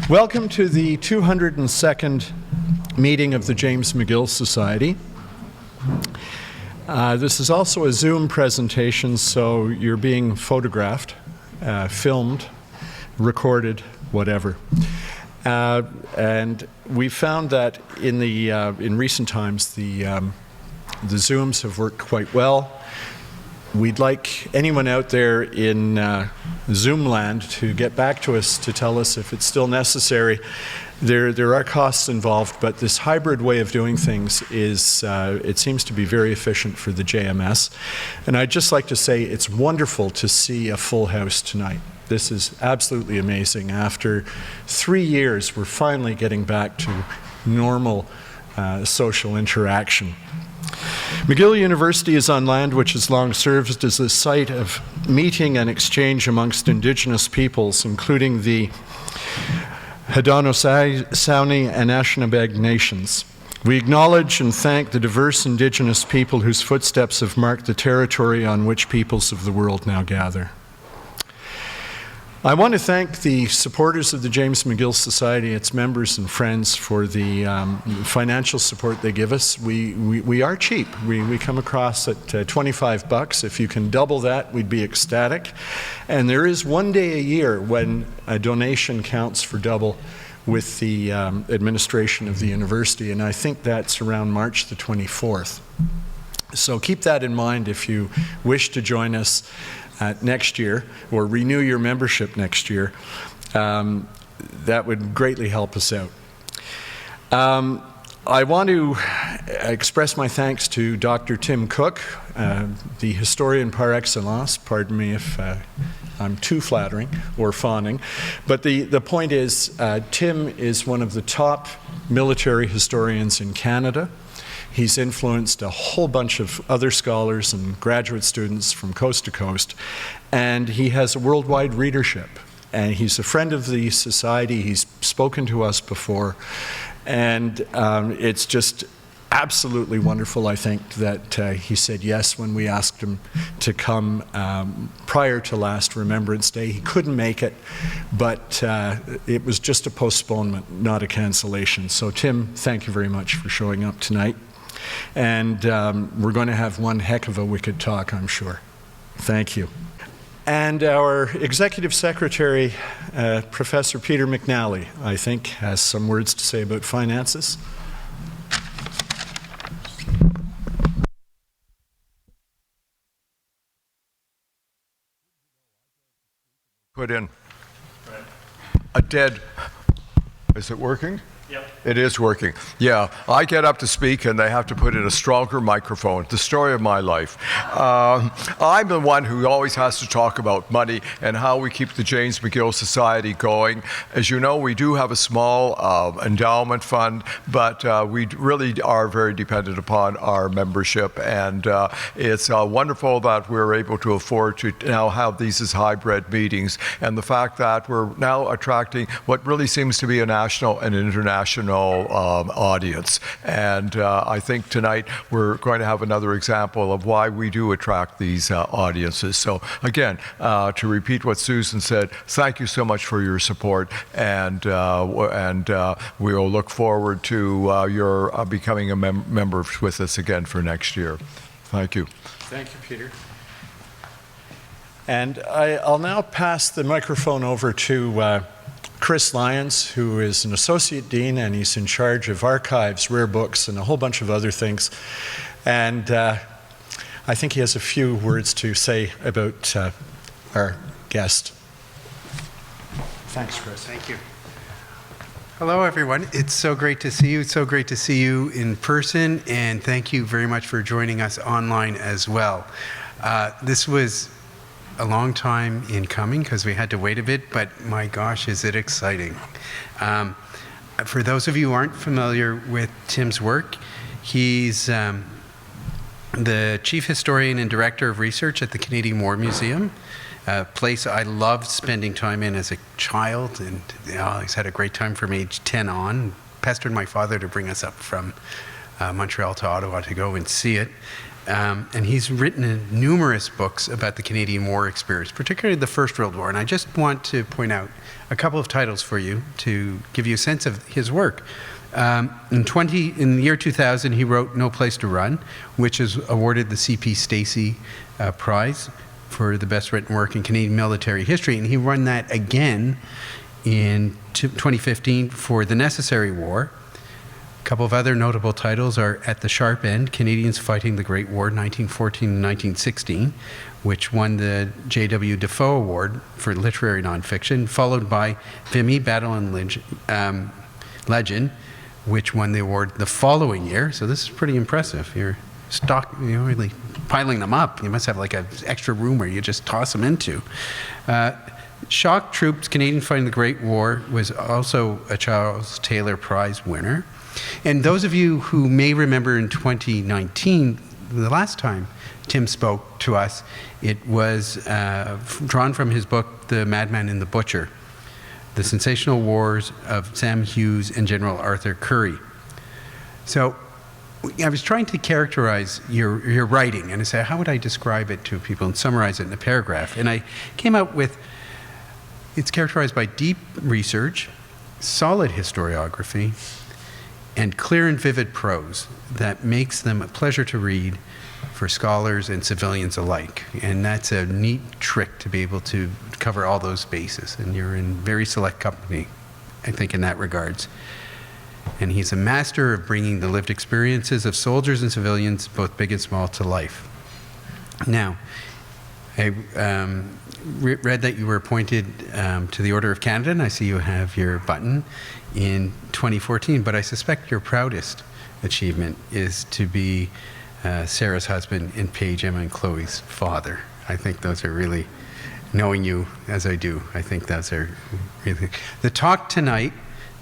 Welcome to the 202nd meeting of the James McGill's Society. This is also a Zoom presentation, so you're being photographed, filmed, recorded, whatever. And we found that in recent times the Zooms have worked quite well. We'd like anyone out there in Zoom land to get back to us to tell us if it's still necessary. There are costs involved, but this hybrid way of doing things is, it seems to be very efficient for the JMS. And I'd just like to say it's wonderful to see a full house tonight. This is absolutely amazing. After 3 years, we're finally getting back to normal social interaction. McGill University is on land which has long served as a site of meeting and exchange amongst Indigenous peoples, including the Haudenosaunee and Anishinaabe nations. We acknowledge and thank the diverse Indigenous people whose footsteps have marked the territory on which peoples of the world now gather. I want to thank the supporters of the James McGill Society, its members and friends, for the financial support they give us. We are cheap. We come across at $25. If you can double that, we'd be ecstatic. And there is one day a year when a donation counts for double with the administration of the university, and I think that's around March the 24th. So keep that in mind if you wish to join us next year, or renew your membership next year. That would greatly help us out. I want to express my thanks to Dr. Tim Cook, the historian par excellence. Pardon me if I'm too flattering or fawning. But the point is, Tim is one of the top military historians in Canada. He's influenced a whole bunch of other scholars and graduate students from coast to coast, and he has a worldwide readership. And he's a friend of the Society. He's spoken to us before, and it's just absolutely wonderful, I think, that he said yes when we asked him to come prior to last Remembrance Day. He couldn't make it, but it was just a postponement, not a cancellation. So Tim, thank you very much for showing up tonight. And we're going to have one heck of a wicked talk, I'm sure. Thank you. And our Executive Secretary, Professor Peter McNally, I think, has some words to say about finances. Put in a dead, is it working? Yep. It is working. Yeah, I get up to speak and they have to put in a stronger microphone. The story of my life. I'm the one who always has to talk about money and how we keep the James McGill Society going. As you know, we do have a small endowment fund, but we really are very dependent upon our membership, and it's wonderful that we're able to afford to now have these as hybrid meetings, and the fact that we're now attracting what really seems to be a national and international audience. And I think tonight we're going to have another example of why we do attract these audiences. So again, to repeat what Susan said, thank you so much for your support, and we will look forward to your becoming a member with us again for next year. Thank you. Thank you, Peter. And I'll now pass the microphone over to Chris Lyons, who is an Associate Dean, and he's in charge of archives, rare books, and a whole bunch of other things. And I think he has a few words to say about our guest. Thanks, Chris. Thank you. Hello, everyone. It's so great to see you. It's so great to see you in person, and thank you very much for joining us online as well. This was a long time in coming because we had to wait a bit, but my gosh, is it exciting. For those of you who aren't familiar with Tim's work, he's the Chief Historian and Director of Research at the Canadian War Museum, a place I loved spending time in as a child, and he's had a great time from age 10 on, pestered my father to bring us up from Montreal to Ottawa to go and see it. And he's written numerous books about the Canadian War experience, particularly the First World War. And I just want to point out a couple of titles for you to give you a sense of his work. In the year 2000, he wrote No Place to Run, which is awarded the C.P. Stacey Prize for the best written work in Canadian military history. And he won that again in 2015 for The Necessary War. A couple of other notable titles are At the Sharp End, Canadians Fighting the Great War, 1914 and 1916, which won the J.W. Defoe Award for literary nonfiction, followed by Vimy, Battle and Legend, which won the award the following year. So this is pretty impressive. You're really piling them up. You must have like an extra room where you just toss them into. Shock Troops, Canadian Fighting the Great War was also a Charles Taylor Prize winner. And those of you who may remember in 2019, the last time Tim spoke to us, it was drawn from his book, The Madman and the Butcher, The Sensational Wars of Sam Hughes and General Arthur Currie. So I was trying to characterize your writing, and I said, how would I describe it to people and summarize it in a paragraph? And I came up with, it's characterized by deep research, solid historiography, and clear and vivid prose that makes them a pleasure to read for scholars and civilians alike. And that's a neat trick to be able to cover all those bases. And you're in very select company, I think, in that regards. And he's a master of bringing the lived experiences of soldiers and civilians, both big and small, to life. Now, I read that you were appointed to the Order of Canada, and I see you have your button in 2014, but I suspect your proudest achievement is to be Sarah's husband and Paige, Emma, and Chloe's father. I think those are really, knowing you as I do, I think those are really... The talk tonight,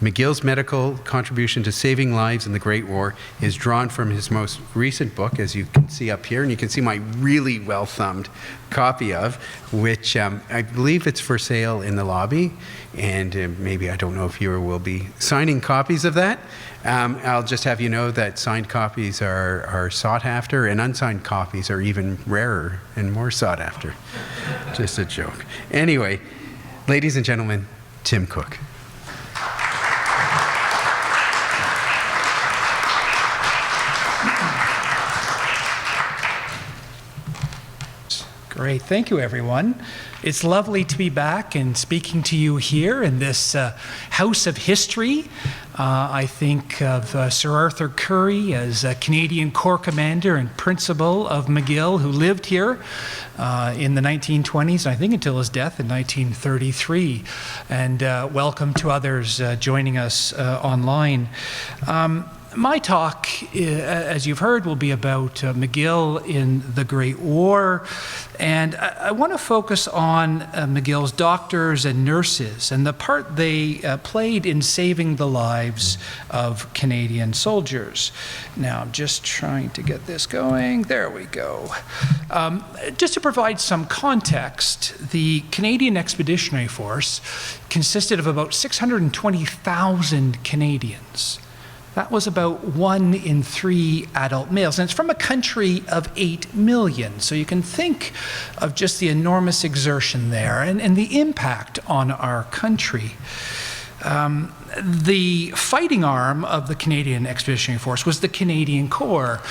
McGill's medical contribution to saving lives in the Great War, is drawn from his most recent book, as you can see up here, and you can see my really well-thumbed copy of, which I believe it's for sale in the lobby, and maybe, I don't know if you will be signing copies of that. I'll just have you know that signed copies are sought after, and unsigned copies are even rarer and more sought after. Just a joke. Anyway, ladies and gentlemen, Tim Cook. Great. Thank you, everyone. It's lovely to be back and speaking to you here in this house of history. I think of Sir Arthur Currie as a Canadian Corps commander and principal of McGill, who lived here in the 1920s, I think until his death in 1933. And welcome to others joining us online. My talk, as you've heard, will be about McGill in the Great War, and I want to focus on McGill's doctors and nurses and the part they played in saving the lives of Canadian soldiers. Now, I'm just trying to get this going. There we go. Just to provide some context, the Canadian Expeditionary Force consisted of about 620,000 Canadians. That was about 1 in 3 adult males. And it's from a country of 8 million. So you can think of just the enormous exertion there and the impact on our country. The fighting arm of the Canadian Expeditionary Force was the Canadian Corps,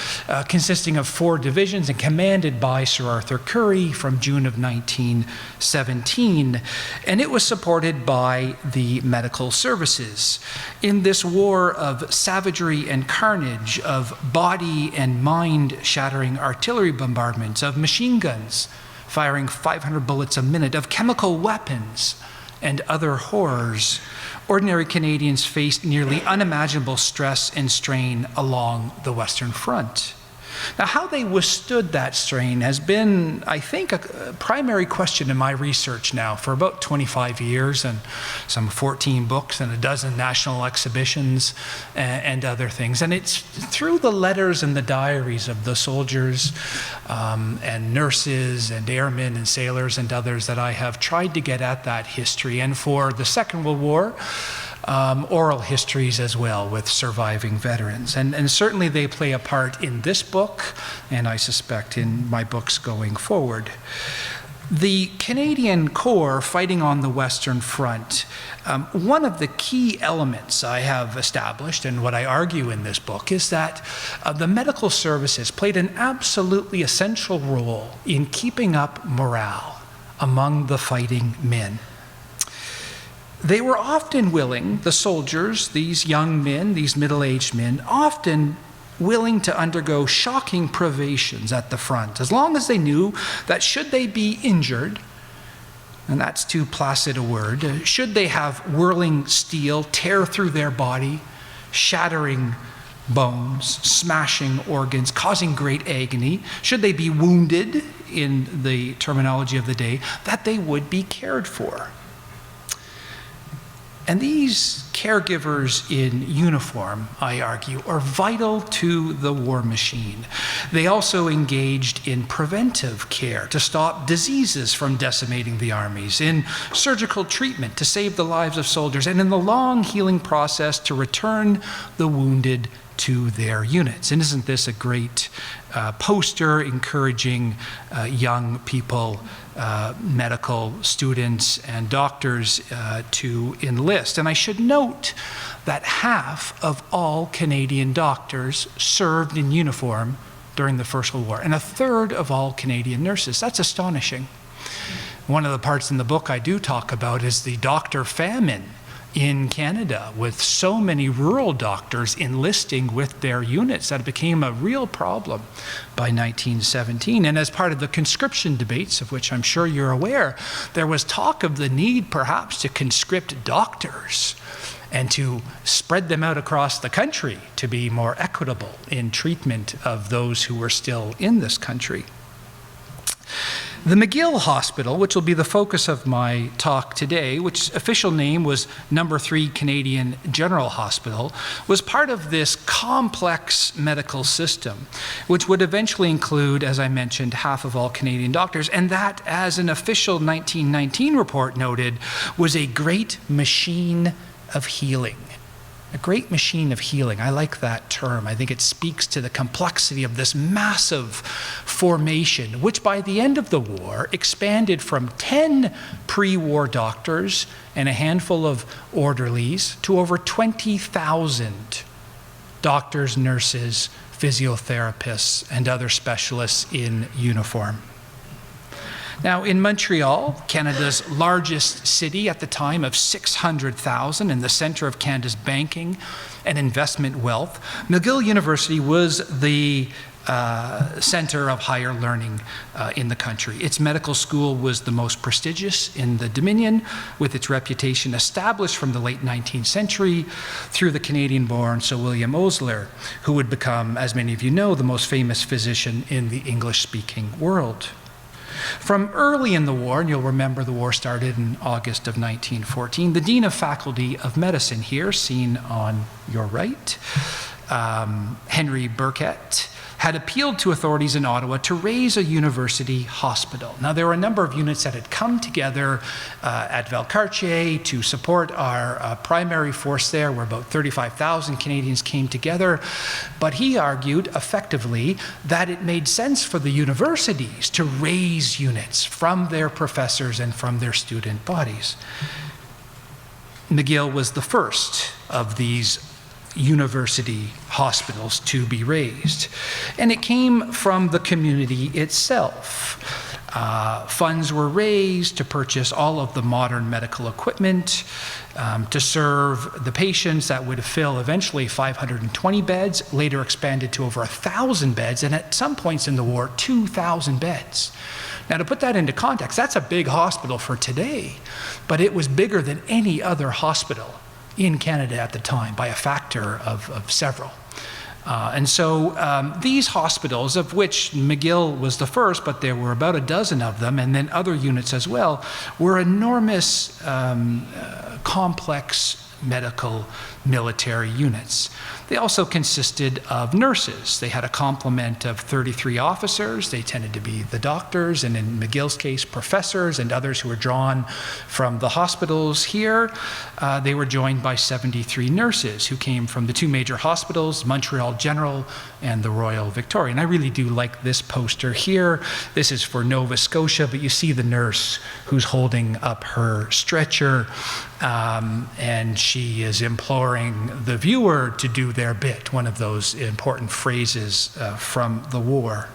consisting of 4 divisions and commanded by Sir Arthur Currie from June of 1917. And it was supported by the medical services. In this war of savagery and carnage, of body and mind-shattering artillery bombardments, of machine guns firing 500 bullets a minute, of chemical weapons and other horrors, ordinary Canadians faced nearly unimaginable stress and strain along the Western Front. Now, how they withstood that strain has been, I think, a primary question in my research now for about 25 years, and some 14 books and a dozen national exhibitions and other things. And it's through the letters and the diaries of the soldiers and nurses and airmen and sailors and others that I have tried to get at that history. And for the Second World War, oral histories as well with surviving veterans. And certainly they play a part in this book, and I suspect in my books going forward. The Canadian Corps fighting on the Western Front, one of the key elements I have established, and what I argue in this book, is that the medical services played an absolutely essential role in keeping up morale among the fighting men. They were often willing, the soldiers, these young men, these middle-aged men, often willing to undergo shocking privations at the front, as long as they knew that should they be injured, and that's too placid a word, should they have whirling steel tear through their body, shattering bones, smashing organs, causing great agony, should they be wounded, in the terminology of the day, that they would be cared for. And these caregivers in uniform, I argue, are vital to the war machine. They also engaged in preventive care to stop diseases from decimating the armies, in surgical treatment to save the lives of soldiers, and in the long healing process to return the wounded to their units. And isn't this a great poster encouraging young people, medical students and doctors to enlist? And I should note that half of all Canadian doctors served in uniform during the First World War, and a third of all Canadian nurses. That's astonishing. One of the parts in the book I do talk about is the doctor famine in Canada, with so many rural doctors enlisting with their units that it became a real problem by 1917. And as part of the conscription debates, of which I'm sure you're aware, there was talk of the need perhaps to conscript doctors and to spread them out across the country to be more equitable in treatment of those who were still in this country. The McGill Hospital, which will be the focus of my talk today, which official name was No. 3 Canadian General Hospital, was part of this complex medical system, which would eventually include, as I mentioned, half of all Canadian doctors, and that, as an official 1919 report noted, was a great machine of healing. A great machine of healing. I like that term. I think it speaks to the complexity of this massive formation, which by the end of the war expanded from 10 pre-war doctors and a handful of orderlies to over 20,000 doctors, nurses, physiotherapists, and other specialists in uniform. Now, in Montreal, Canada's largest city at the time of 600,000 and the center of Canada's banking and investment wealth, McGill University was the center of higher learning in the country. Its medical school was the most prestigious in the Dominion, with its reputation established from the late 19th century through the Canadian-born Sir William Osler, who would become, as many of you know, the most famous physician in the English-speaking world. From early in the war, and you'll remember the war started in August of 1914, the Dean of Faculty of Medicine here, seen on your right, Henry Burkett, had appealed to authorities in Ottawa to raise a university hospital. Now, there were a number of units that had come together at Valcartier to support our primary force there, where about 35,000 Canadians came together. But he argued effectively that it made sense for the universities to raise units from their professors and from their student bodies. McGill was the first of these university hospitals to be raised. And it came from the community itself. Funds were raised to purchase all of the modern medical equipment, to serve the patients that would fill eventually 520 beds, later expanded to over 1,000 beds, and at some points in the war, 2,000 beds. Now, to put that into context, that's a big hospital for today, but it was bigger than any other hospital in Canada at the time by a factor of several. And so these hospitals, of which McGill was the first, but there were about a dozen of them, and then other units as well, were enormous, complex medical military units. They also consisted of nurses. They had a complement of 33 officers. They tended to be the doctors, and in McGill's case, professors and others who were drawn from the hospitals here. They were joined by 73 nurses who came from the two major hospitals, Montreal General and the Royal Victoria. And I really do like this poster here. This is for Nova Scotia, but you see the nurse who's holding up her stretcher, and she is imploring the viewer to do their bit, one of those important phrases from the war.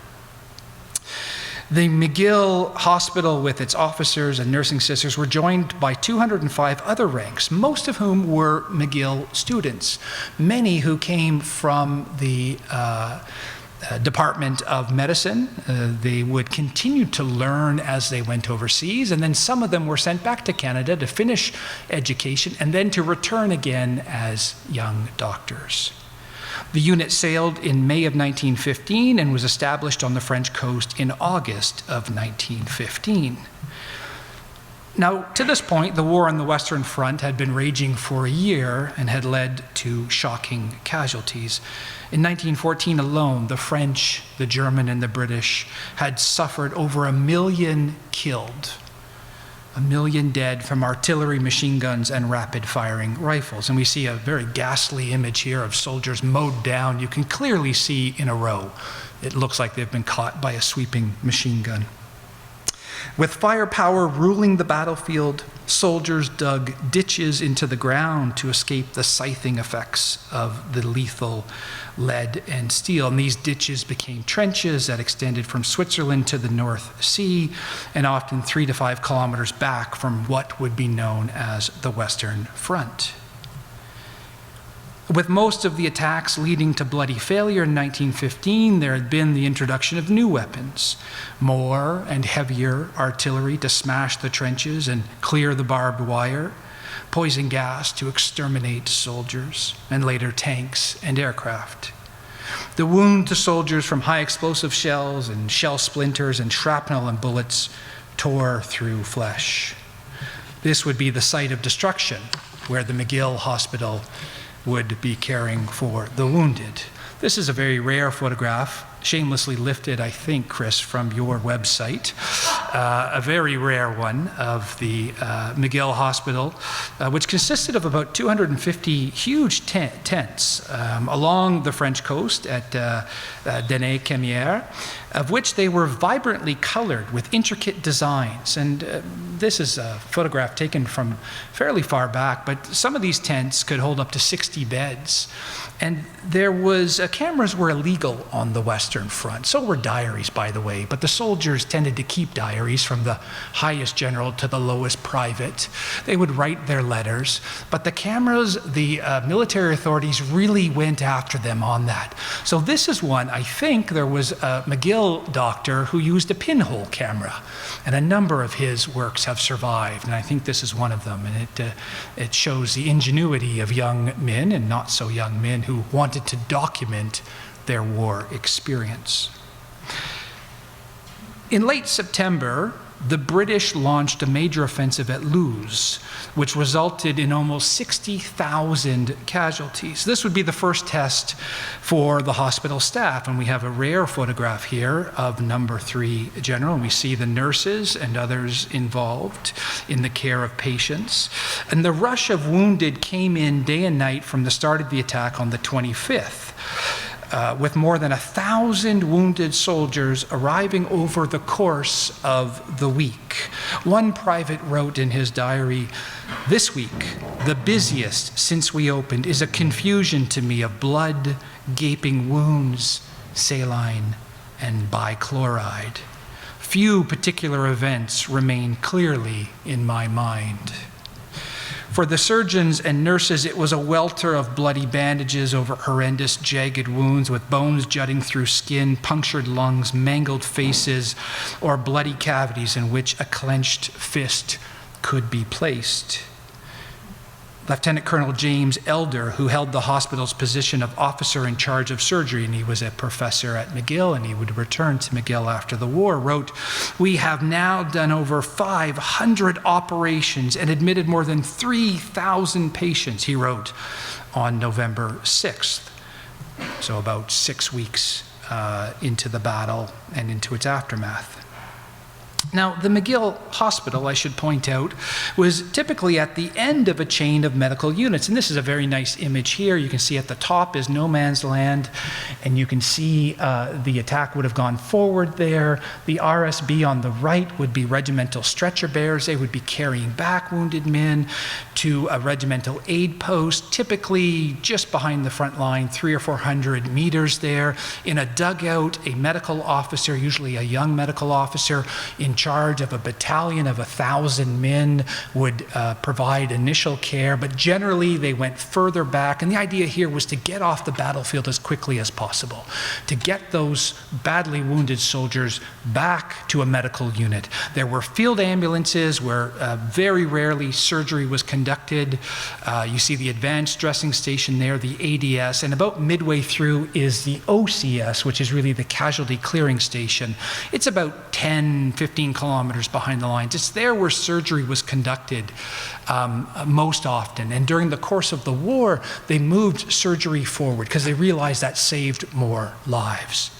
The McGill Hospital, with its officers and nursing sisters, were joined by 205 other ranks, most of whom were McGill students, many who came from the Department of Medicine. They would continue to learn as they went overseas, and then some of them were sent back to Canada to finish education and then to return again as young doctors. The unit sailed in May of 1915 and was established on the French coast in August of 1915. Now, to this point, the war on the Western Front had been raging for a year and had led to shocking casualties. In 1914 alone, the French, the German, and the British had suffered over 1 million killed, 1 million dead from artillery, machine guns, and rapid-firing rifles. And we see a very ghastly image here of soldiers mowed down. You can clearly see in a row. It looks like they've been caught by a sweeping machine gun. With firepower ruling the battlefield, soldiers dug ditches into the ground to escape the scything effects of the lethal lead and steel. And these ditches became trenches that extended from Switzerland to the North Sea and often 3 to 5 kilometers back from what would be known as the Western Front. With most of the attacks leading to bloody failure in 1915, there had been the introduction of new weapons, more and heavier artillery to smash the trenches and clear the barbed wire, poison gas to exterminate soldiers, and later tanks and aircraft. The wound to soldiers from high explosive shells and shell splinters and shrapnel and bullets tore through flesh. This would be the site of destruction where the McGill Hospital would be caring for the wounded. This is a very rare photograph, shamelessly lifted, I think, Chris, from your website. A very rare one of the McGill Hospital, which consisted of about 250 huge tents along the French coast at Denay-Camière, of which they were vibrantly colored with intricate designs. And this is a photograph taken from fairly far back, but some of these tents could hold up to 60 beds. And there was, cameras were illegal on the Western Front. So were diaries, by the way, but the soldiers tended to keep diaries from the highest general to the lowest private. They would write their letters, but the cameras, the military authorities really went after them on that. So this is one, I think there was a McGill doctor who used a pinhole camera, and a number of his works have survived, and I think this is one of them. And it shows the ingenuity of young men and not so young men who wanted to document their war experience. In late September, the British launched a major offensive at Loos, which resulted in almost 60,000 casualties. This would be the first test for the hospital staff, and we have a rare photograph here of number 3 general, and we see the nurses and others involved in the care of patients. And the rush of wounded came in day and night from the start of the attack on the 25th. With more than 1,000 wounded soldiers arriving over the course of the week. One private wrote in his diary, "This week, the busiest since we opened, is a confusion to me of blood, gaping wounds, saline, and bichloride. Few particular events remain clearly in my mind." For the surgeons and nurses, it was a welter of bloody bandages over horrendous, jagged wounds with bones jutting through skin, punctured lungs, mangled faces, or bloody cavities in which a clenched fist could be placed. Lieutenant Colonel James Elder, who held the hospital's position of officer in charge of surgery, and he was a professor at McGill, and he would return to McGill after the war, wrote, "We have now done over 500 operations and admitted more than 3,000 patients," he wrote on November 6th, so about 6 weeks into the battle and into its aftermath. Now, the McGill Hospital, I should point out, was typically at the end of a chain of medical units. And this is a very nice image here. You can see at the top is no man's land, and you can see the attack would have gone forward there. The RSB on the right would be regimental stretcher bearers. They would be carrying back wounded men to a regimental aid post, typically just behind the front line, 300 or 400 meters there. In a dugout, a medical officer, usually a young medical officer, in charge of a battalion of 1,000 men would provide initial care, but generally they went further back. And the idea here was to get off the battlefield as quickly as possible, to get those badly wounded soldiers back to a medical unit. There were field ambulances where very rarely surgery was conducted. You see the advanced dressing station there, the ADS, and about midway through is the OCS, which is really the casualty clearing station. It's about 10, 15 kilometers behind the lines. It's there where surgery was conducted most often. And during the course of the war, they moved surgery forward because they realized that saved more lives.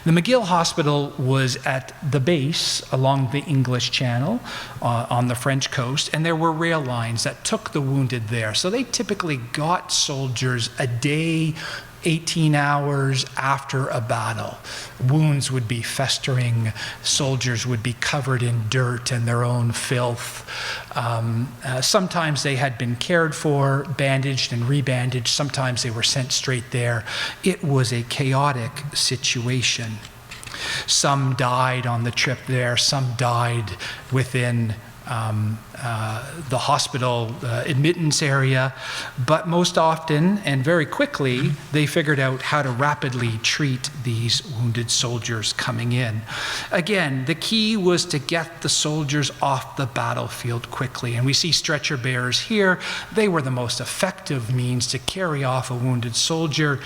The McGill Hospital was at the base along the English Channel on the French coast, and there were rail lines that took the wounded there. So they typically got soldiers a day, 18 hours after a battle. Wounds would be festering, soldiers would be covered in dirt and their own filth. Sometimes they had been cared for, bandaged and rebandaged. Sometimes they were sent straight there. It was a chaotic situation. Some died on the trip there, some died within the hospital admittance area, but most often and very quickly they figured out how to rapidly treat these wounded soldiers coming in. Again, the key was to get the soldiers off the battlefield quickly, and we see stretcher bearers here. They were the most effective means to carry off a wounded soldier.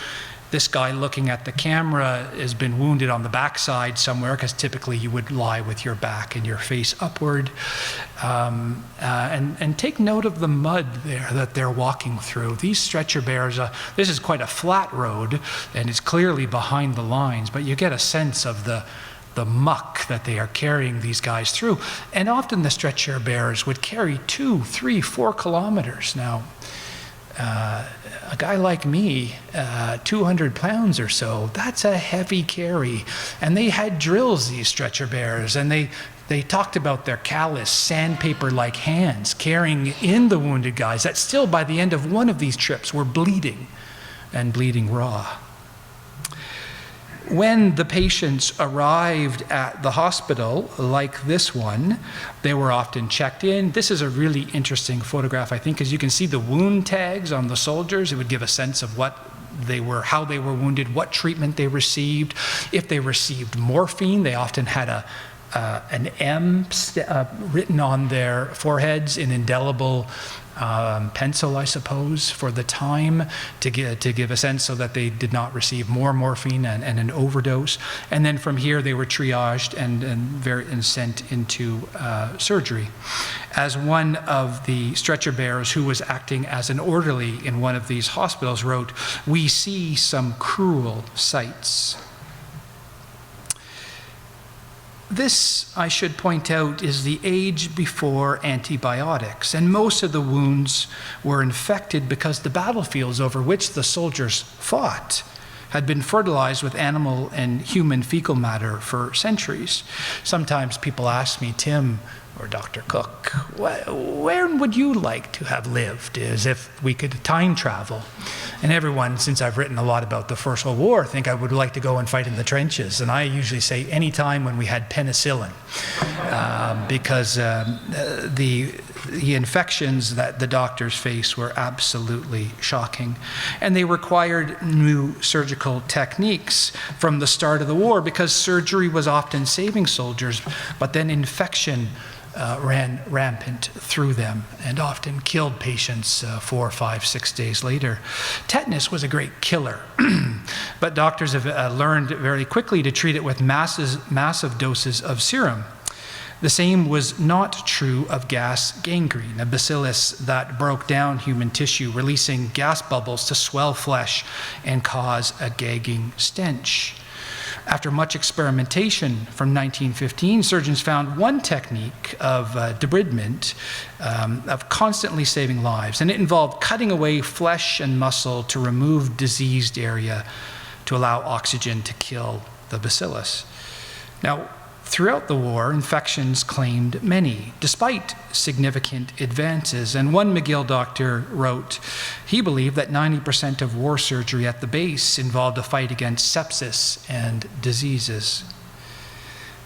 This guy looking at the camera has been wounded on the backside somewhere, because typically you would lie with your back and your face upward. And take note of the mud there that they're walking through. These stretcher bearers, this is quite a flat road, and it's clearly behind the lines, but you get a sense of the muck that they are carrying these guys through. And often the stretcher bearers would carry 2, 3, 4 kilometers. Now, a guy like me, 200 pounds or so, that's a heavy carry. And they had drills, these stretcher bearers, and they talked about their callous, sandpaper-like hands carrying in the wounded guys that still, by the end of one of these trips, were bleeding, and bleeding raw. When the patients arrived at the hospital, like this one, they were often checked in. This is a really interesting photograph, I think, because you can see the wound tags on the soldiers. It would give a sense of what they were, how they were wounded, what treatment they received. If they received morphine, they often had an M written on their foreheads in indelible pencil, I suppose, for the time, to give a sense so that they did not receive more morphine and an overdose. And then from here they were triaged and sent into surgery. As one of the stretcher bearers who was acting as an orderly in one of these hospitals wrote, "We see some cruel sights." This, I should point out, is the age before antibiotics, and most of the wounds were infected because the battlefields over which the soldiers fought had been fertilized with animal and human fecal matter for centuries. Sometimes people ask me, "Tim, or Dr. Cook, where would you like to have lived as if we could time travel?" And everyone, since I've written a lot about the First World War, think I would like to go and fight in the trenches. And I usually say any time when we had penicillin, because the infections that the doctors faced were absolutely shocking. And they required new surgical techniques from the start of the war, because surgery was often saving soldiers, but then infection ran rampant through them and often killed patients 4, 5, 6 days later. Tetanus was a great killer, but doctors have learned very quickly to treat it with massive doses of serum. The same was not true of gas gangrene, a bacillus that broke down human tissue, releasing gas bubbles to swell flesh and cause a gagging stench. After much experimentation from 1915, surgeons found one technique of debridement, of constantly saving lives, and it involved cutting away flesh and muscle to remove diseased area to allow oxygen to kill the bacillus. Now, throughout the war, infections claimed many, despite significant advances. And one McGill doctor wrote, he believed that 90% of war surgery at the base involved a fight against sepsis and diseases.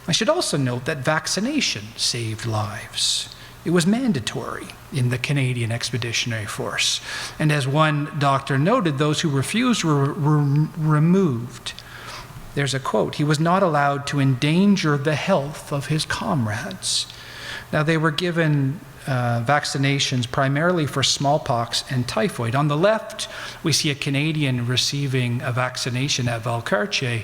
I should also note that vaccination saved lives. It was mandatory in the Canadian Expeditionary Force. And as one doctor noted, those who refused were removed. There's a quote, he was not allowed to endanger the health of his comrades. Now, they were given vaccinations primarily for smallpox and typhoid. On the left, we see a Canadian receiving a vaccination at Valcartier.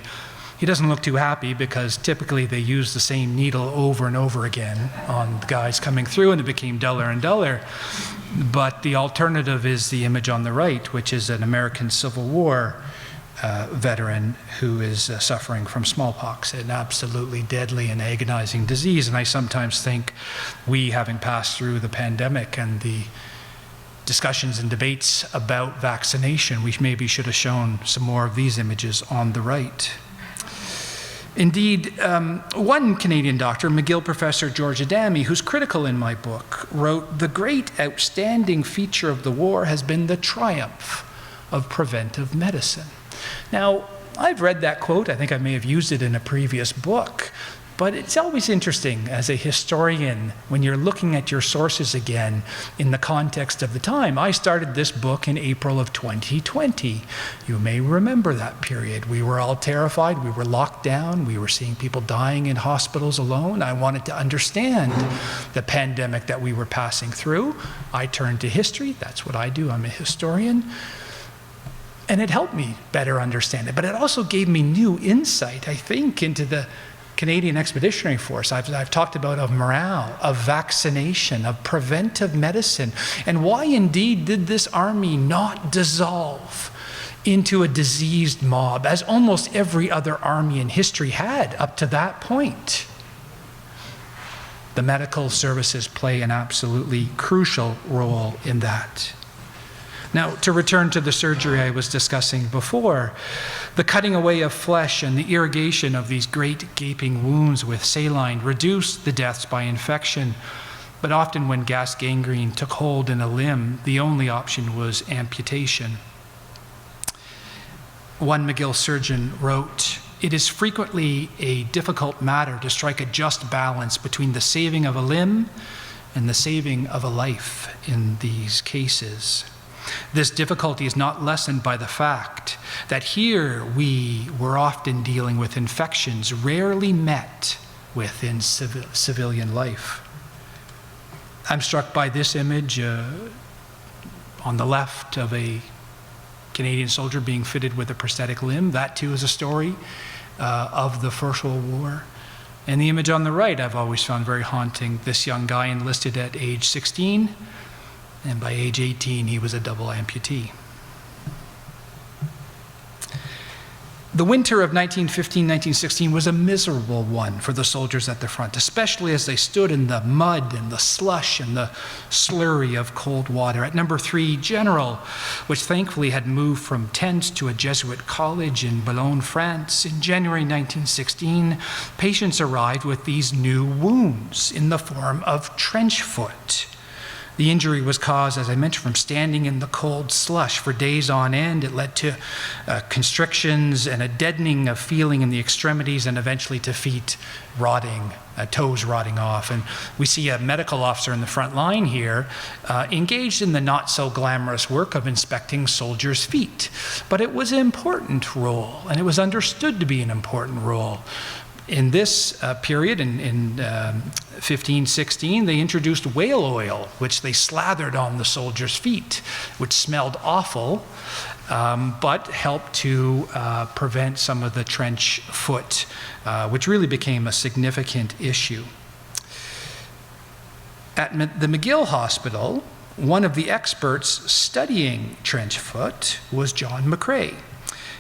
He doesn't look too happy because typically they use the same needle over and over again on the guys coming through, and it became duller and duller. But the alternative is the image on the right, which is an American Civil War veteran who is suffering from smallpox, an absolutely deadly and agonizing disease. And I sometimes think we, having passed through the pandemic and the discussions and debates about vaccination, we maybe should have shown some more of these images on the right. Indeed, one Canadian doctor, McGill professor George Adami, who's critical in my book, wrote, "The great outstanding feature of the war has been the triumph of preventive medicine." Now, I've read that quote. I think I may have used it in a previous book, but it's always interesting as a historian when you're looking at your sources again in the context of the time. I started this book in April of 2020. You may remember that period. We were all terrified. We were locked down. We were seeing people dying in hospitals alone. I wanted to understand the pandemic that we were passing through. I turned to history. That's what I do. I'm a historian. And it helped me better understand it. But it also gave me new insight, I think, into the Canadian Expeditionary Force. I've talked about of morale, of vaccination, of preventive medicine, and why indeed did this army not dissolve into a diseased mob, as almost every other army in history had up to that point. The medical services play an absolutely crucial role in that. Now, to return to the surgery I was discussing before, the cutting away of flesh and the irrigation of these great gaping wounds with saline reduced the deaths by infection, but often when gas gangrene took hold in a limb, the only option was amputation. One McGill surgeon wrote, "It is frequently a difficult matter to strike a just balance between the saving of a limb and the saving of a life in these cases. This difficulty is not lessened by the fact that here we were often dealing with infections rarely met with in civilian life." I'm struck by this image on the left of a Canadian soldier being fitted with a prosthetic limb. That too is a story of the First World War. And the image on the right I've always found very haunting. This young guy enlisted at age 16. And by age 18, he was a double amputee. The winter of 1915-1916 was a miserable one for the soldiers at the front, especially as they stood in the mud and the slush and the slurry of cold water. At number 3 General, which thankfully had moved from tents to a Jesuit college in Boulogne, France, in January 1916, patients arrived with these new wounds in the form of trench foot. The injury was caused, as I mentioned, from standing in the cold slush for days on end. It led to constrictions and a deadening of feeling in the extremities, and eventually to feet rotting, toes rotting off. And we see a medical officer in the front line here engaged in the not so glamorous work of inspecting soldiers' feet. But it was an important role, and it was understood to be an important role. In this period, in 1516, they introduced whale oil, which they slathered on the soldiers' feet, which smelled awful, but helped to prevent some of the trench foot, which really became a significant issue. At the McGill Hospital, one of the experts studying trench foot was John McCrae.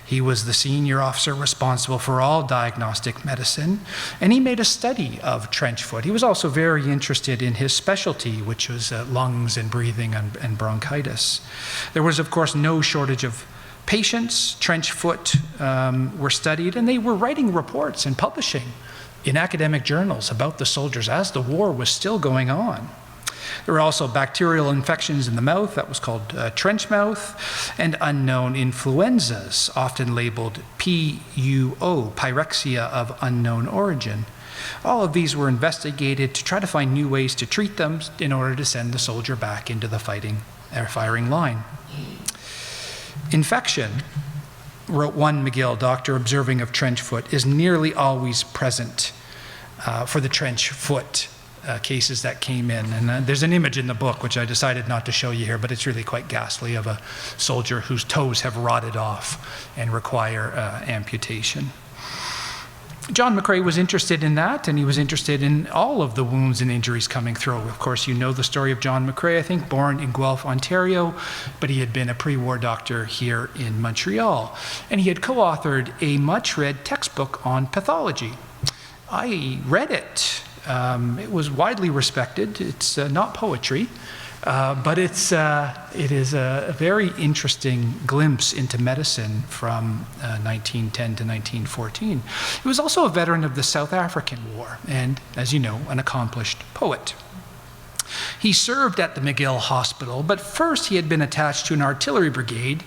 He was the senior officer responsible for all diagnostic medicine, and he made a study of trench foot. He was also very interested in his specialty, which was lungs and breathing and bronchitis. There was, of course, no shortage of patients. Trench foot were studied, and they were writing reports and publishing in academic journals about the soldiers as the war was still going on. There were also bacterial infections in the mouth, that was called trench mouth, and unknown influenzas, often labeled PUO, pyrexia of unknown origin. All of these were investigated to try to find new ways to treat them in order to send the soldier back into the firing line. Infection, wrote one McGill doctor observing of trench foot, is nearly always present for the trench foot cases that came in. And there's an image in the book, which I decided not to show you here, but it's really quite ghastly, of a soldier whose toes have rotted off and require amputation. John McCrae was interested in that, and he was interested in all of the wounds and injuries coming through. Of course, you know the story of John McCrae, I think, born in Guelph, Ontario, but he had been a pre-war doctor here in Montreal. And he had co-authored a much-read textbook on pathology. I read it. It was widely respected. It's not poetry, but it is a very interesting glimpse into medicine from 1910 to 1914. He was also a veteran of the South African War and, as you know, an accomplished poet. He served at the McGill Hospital, but first he had been attached to an artillery brigade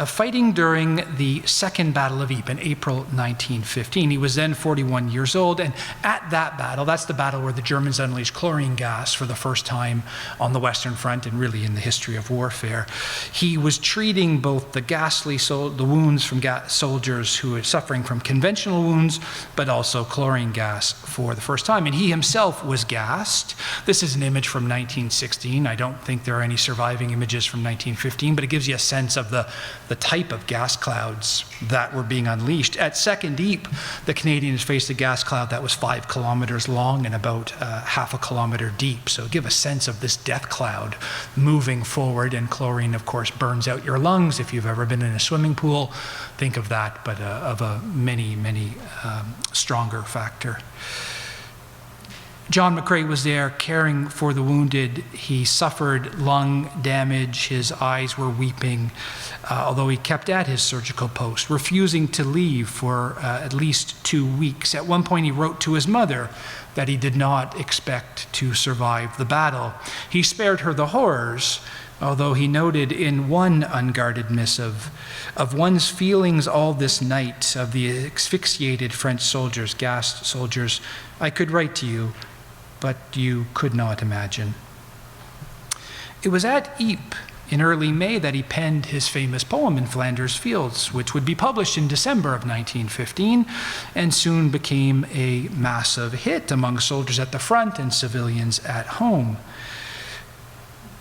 fighting during the Second Battle of Ypres in April 1915. He was then 41 years old, and at that battle, that's the battle where the Germans unleashed chlorine gas for the first time on the Western Front and really in the history of warfare. He was treating both the wounds from soldiers who were suffering from conventional wounds, but also chlorine gas for the first time. And he himself was gassed. This is an image from 1916. I don't think there are any surviving images from 1915, but it gives you a sense of the type of gas clouds that were being unleashed. At Second Ypres, the Canadians faced a gas cloud that was 5 kilometers long and about half a kilometer deep. So give a sense of this death cloud moving forward, and chlorine, of course, burns out your lungs. If you've ever been in a swimming pool, think of that, but of a many stronger factor. John McCrae was there caring for the wounded. He suffered lung damage. His eyes were weeping, although he kept at his surgical post, refusing to leave for at least 2 weeks. At one point, he wrote to his mother that he did not expect to survive the battle. He spared her the horrors, although he noted in one unguarded missive, of one's feelings all this night, of the asphyxiated French soldiers, gassed soldiers, I could write to you, but you could not imagine. It was at Ypres in early May that he penned his famous poem In Flanders Fields, which would be published in December of 1915 and soon became a massive hit among soldiers at the front and civilians at home.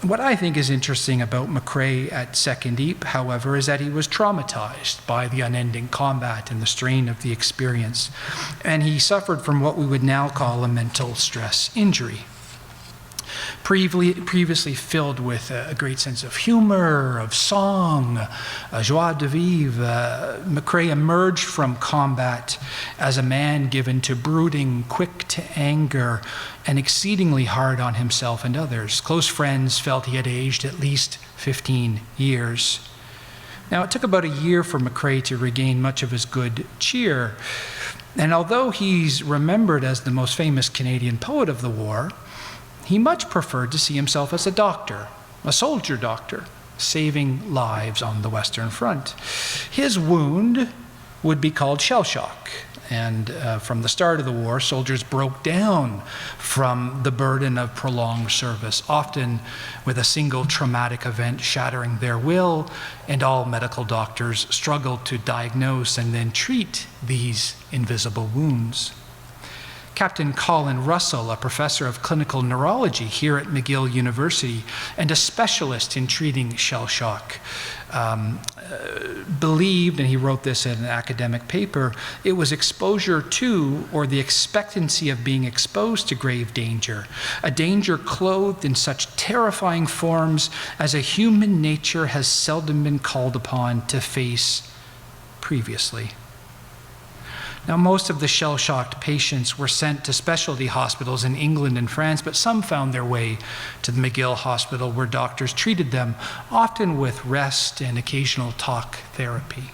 What I think is interesting about McCrae at Second Ypres, however, is that he was traumatized by the unending combat and the strain of the experience, and he suffered from what we would now call a mental stress injury. Previously filled with a great sense of humor, of song, joie de vivre, McCrae emerged from combat as a man given to brooding, quick to anger, and exceedingly hard on himself and others. Close friends felt he had aged at least 15 years. Now, it took about a year for McCrae to regain much of his good cheer, and although he's remembered as the most famous Canadian poet of the war, he much preferred to see himself as a doctor, a soldier doctor, saving lives on the Western Front. His wound would be called shell shock, and from the start of the war, soldiers broke down from the burden of prolonged service, often with a single traumatic event shattering their will, and all medical doctors struggled to diagnose and then treat these invisible wounds. Captain Colin Russell, a professor of clinical neurology here at McGill University and a specialist in treating shell shock, believed, and he wrote this in an academic paper, it was exposure to, or the expectancy of being exposed to grave danger, a danger clothed in such terrifying forms as a human nature has seldom been called upon to face previously. Now, most of the shell-shocked patients were sent to specialty hospitals in England and France, but some found their way to the McGill Hospital, where doctors treated them, often with rest and occasional talk therapy.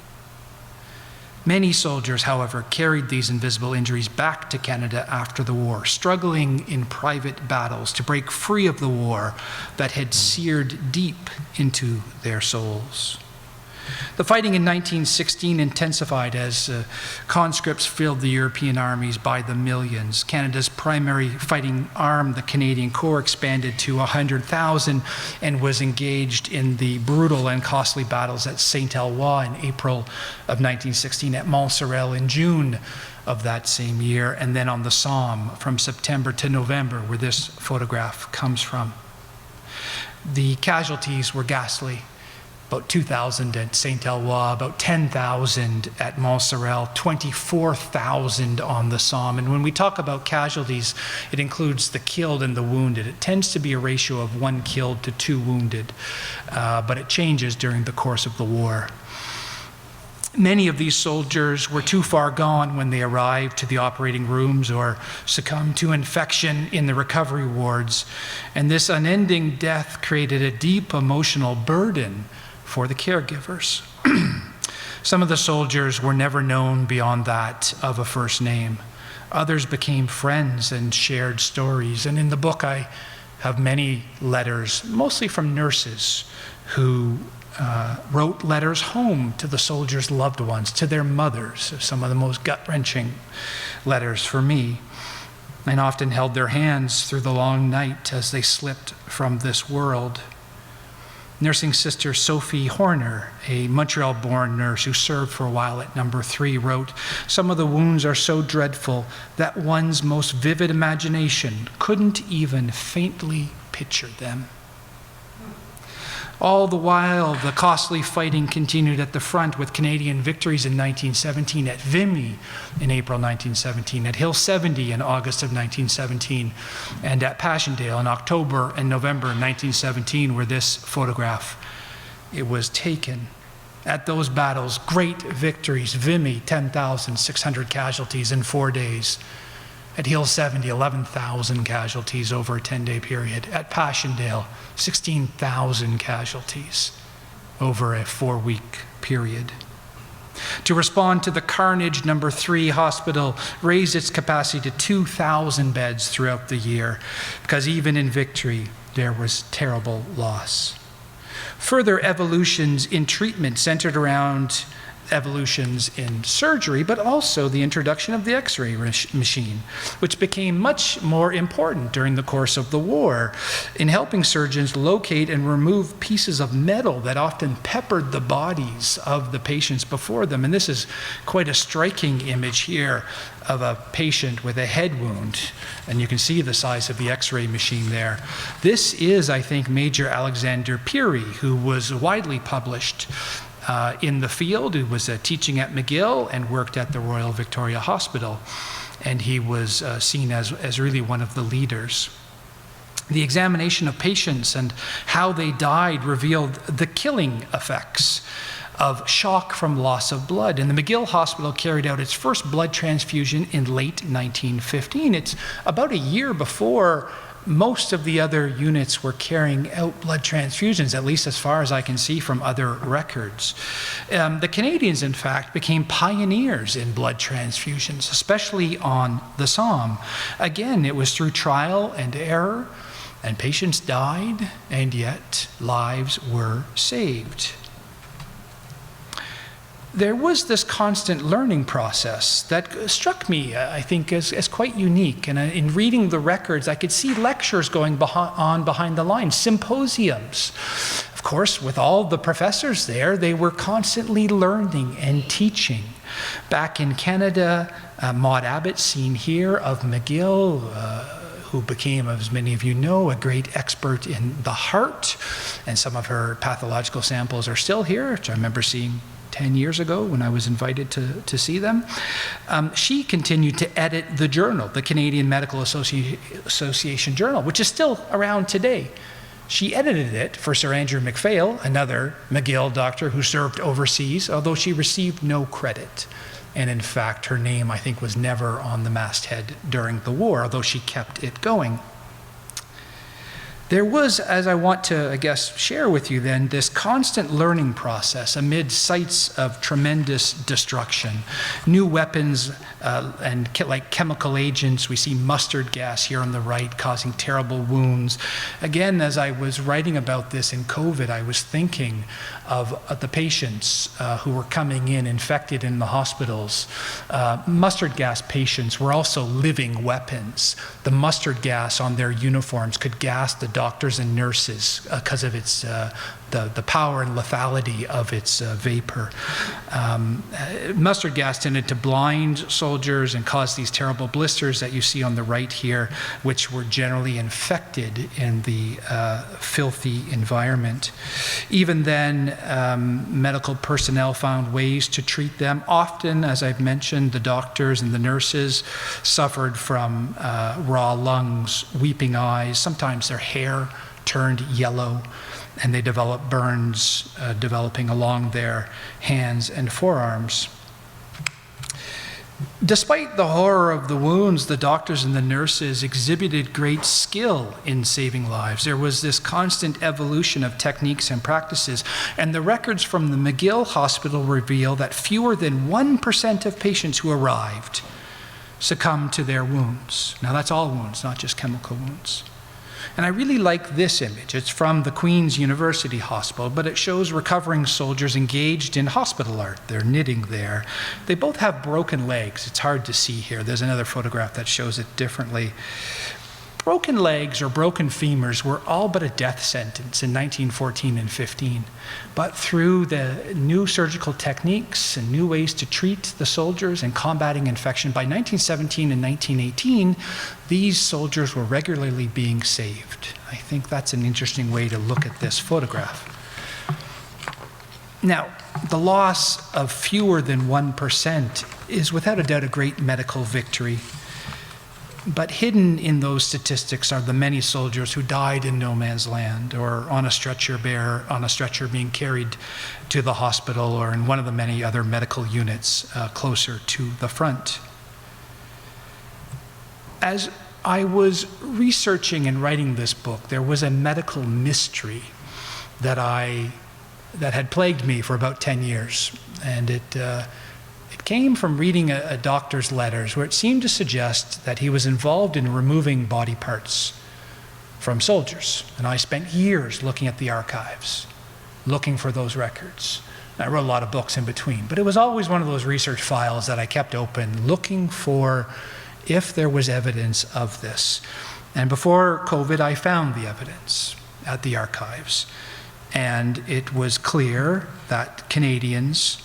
Many soldiers, however, carried these invisible injuries back to Canada after the war, struggling in private battles to break free of the war that had seared deep into their souls. The fighting in 1916 intensified as conscripts filled the European armies by the millions. Canada's primary fighting arm, the Canadian Corps, expanded to 100,000 and was engaged in the brutal and costly battles at Saint-Eloi in April of 1916, at Montsorel in June of that same year, and then on the Somme from September to November, where this photograph comes from. The casualties were ghastly. About 2,000 at Saint-Eloi, about 10,000 at Montsorel, 24,000 on the Somme. And when we talk about casualties, it includes the killed and the wounded. It tends to be a ratio of 1 killed to 2 wounded, but it changes during the course of the war. Many of these soldiers were too far gone when they arrived to the operating rooms or succumbed to infection in the recovery wards. And this unending death created a deep emotional burden for the caregivers. Some of the soldiers were never known beyond that of a first name. Others became friends and shared stories. And in the book, I have many letters, mostly from nurses who wrote letters home to the soldiers' loved ones, to their mothers, some of the most gut-wrenching letters for me, and often held their hands through the long night as they slipped from this world. Nursing sister Sophie Horner, a Montreal-born nurse who served for a while at Number 3, wrote, "Some of the wounds are so dreadful that one's most vivid imagination couldn't even faintly picture them." All the while, the costly fighting continued at the front, with Canadian victories in 1917 at Vimy in April 1917, at Hill 70 in August of 1917, and at Passchendaele in October and November 1917, where this photograph it was taken. At those battles, great victories. Vimy, 10,600 casualties in 4 days. At Hill 70, 11,000 casualties over a 10-day period. At Passchendaele, 16,000 casualties over a 4-week period. To respond to the carnage, Number 3 Hospital raised its capacity to 2,000 beds throughout the year, because even in victory, there was terrible loss. Further evolutions in treatment centered around evolutions in surgery, but also the introduction of the X-ray machine, which became much more important during the course of the war in helping surgeons locate and remove pieces of metal that often peppered the bodies of the patients before them. And this is quite a striking image here of a patient with a head wound, and you can see the size of the X-ray machine there. This is, I think, Major Alexander Peary, who was widely published in the field, who was teaching at McGill and worked at the Royal Victoria Hospital, and he was seen as really one of the leaders. The examination of patients and how they died revealed the killing effects of shock from loss of blood. And the McGill Hospital carried out its first blood transfusion in late 1915. It's about a year before most of the other units were carrying out blood transfusions, at least as far as I can see from other records. The Canadians, in fact, became pioneers in blood transfusions, especially on the Somme. Again, it was through trial and error, and patients died, and yet lives were saved. There was this constant learning process that struck me, I think, as quite unique. And in reading the records, I could see lectures going on behind the lines, symposiums. Of course, with all the professors there, they were constantly learning and teaching. Back in Canada, Maud Abbott, seen here, of McGill, who became, as many of you know, a great expert in the heart, and some of her pathological samples are still here, which I remember seeing 10 years ago when I was invited to see them. She continued to edit the journal, the Canadian Medical Association Journal, which is still around today. She edited it for Sir Andrew MacPhail, another McGill doctor who served overseas, although she received no credit. And in fact, her name, I think, was never on the masthead during the war, although she kept it going. There was, as I want to, I guess, share with you then, this constant learning process amid sites of tremendous destruction. New weapons and like chemical agents. We see mustard gas here on the right causing terrible wounds. Again, as I was writing about this in COVID, I was thinking of the patients who were coming in infected in the hospitals. Mustard gas patients were also living weapons. The mustard gas on their uniforms could gas the doctors and nurses because of its the power and lethality of its vapor. Mustard gas tended to blind soldiers and cause these terrible blisters that you see on the right here, which were generally infected in the filthy environment. Even then, medical personnel found ways to treat them. Often, as I've mentioned, the doctors and the nurses suffered from raw lungs, weeping eyes, sometimes their hair turned yellow, and they developed burns developing along their hands and forearms. Despite the horror of the wounds, the doctors and the nurses exhibited great skill in saving lives. There was this constant evolution of techniques and practices, and the records from the McGill Hospital reveal that fewer than 1% of patients who arrived succumbed to their wounds. Now that's all wounds, not just chemical wounds. And I really like this image. It's from the Queen's University Hospital, but it shows recovering soldiers engaged in hospital art. They're knitting there. They both have broken legs. It's hard to see here. There's another photograph that shows it differently. Broken legs or broken femurs were all but a death sentence in 1914 and 15. But through the new surgical techniques and new ways to treat the soldiers and combating infection, by 1917 and 1918, these soldiers were regularly being saved. I think that's an interesting way to look at this photograph. Now, the loss of fewer than 1% is without a doubt a great medical victory. But hidden in those statistics are the many soldiers who died in no man's land, or on a stretcher being carried to the hospital, or in one of the many other medical units closer to the front. As I was researching and writing this book, there was a medical mystery that had plagued me for about 10 years, and it came from reading a doctor's letters where it seemed to suggest that he was involved in removing body parts from soldiers. And I spent years looking at the archives, looking for those records. And I wrote a lot of books in between, but it was always one of those research files that I kept open, looking for if there was evidence of this. And before COVID, I found the evidence at the archives. And it was clear that Canadians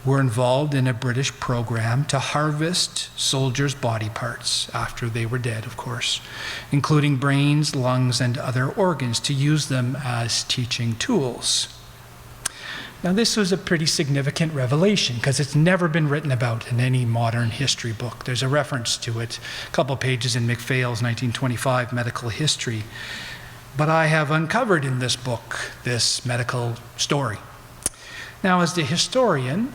were involved in a British program to harvest soldiers' body parts after they were dead, of course, including brains, lungs, and other organs, to use them as teaching tools. Now, this was a pretty significant revelation because it's never been written about in any modern history book. There's a reference to it, a couple pages in McPhail's 1925 medical history. But I have uncovered in this book this medical story. Now, as the historian,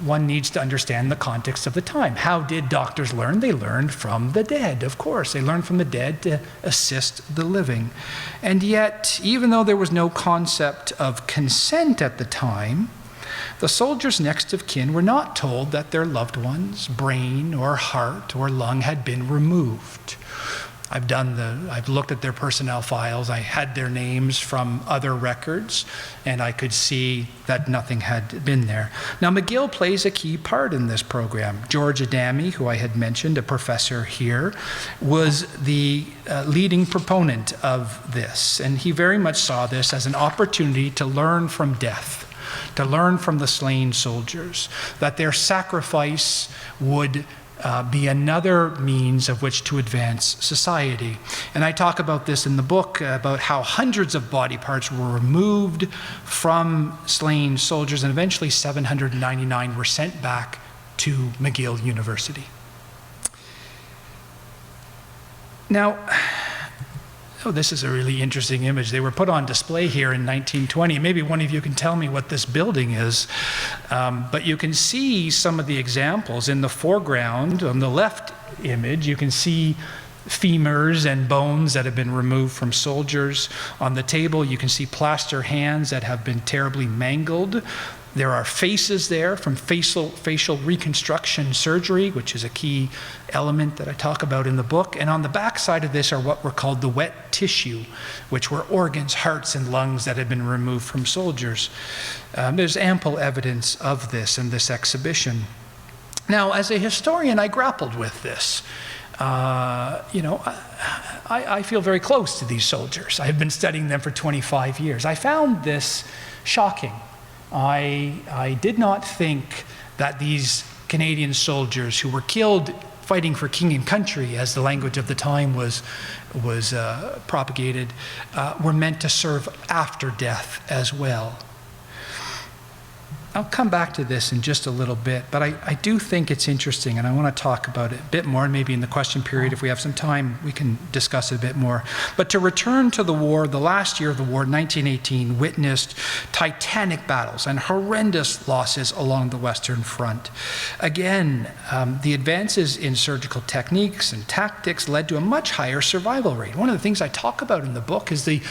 one needs to understand the context of the time. How did doctors learn? They learned from the dead, of course. They learned from the dead to assist the living. And yet, even though there was no concept of consent at the time, the soldiers' next of kin were not told that their loved one's brain or heart or lung had been removed. I've looked at their personnel files. I had their names from other records, and I could see that nothing had been there. Now, McGill plays a key part in this program. George Adami, who I had mentioned, a professor here, was the leading proponent of this, and he very much saw this as an opportunity to learn from death, to learn from the slain soldiers, that their sacrifice would be another means of which to advance society. And I talk about this in the book, about how hundreds of body parts were removed from slain soldiers, and eventually 799 were sent back to McGill University. Now, this is a really interesting image. They were put on display here in 1920. Maybe one of you can tell me what this building is. But you can see some of the examples in the foreground. On the left image, you can see femurs and bones that have been removed from soldiers. On the table, you can see plaster hands that have been terribly mangled. There are faces there from facial reconstruction surgery, which is a key element that I talk about in the book. And on the back side of this are what were called the wet tissue, which were organs, hearts, and lungs that had been removed from soldiers. There's ample evidence of this in this exhibition. Now, as a historian, I grappled with this. I feel very close to these soldiers. I've been studying them for 25 years. I found this shocking. I did not think that these Canadian soldiers who were killed fighting for king and country, as the language of the time was propagated, were meant to serve after death as well. I'll come back to this in just a little bit, but I do think it's interesting, and I want to talk about it a bit more, and maybe in the question period, if we have some time, we can discuss it a bit more. But to return to the war, the last year of the war, 1918, witnessed titanic battles and horrendous losses along the Western Front. Again, the advances in surgical techniques and tactics led to a much higher survival rate. One of the things I talk about in the book is the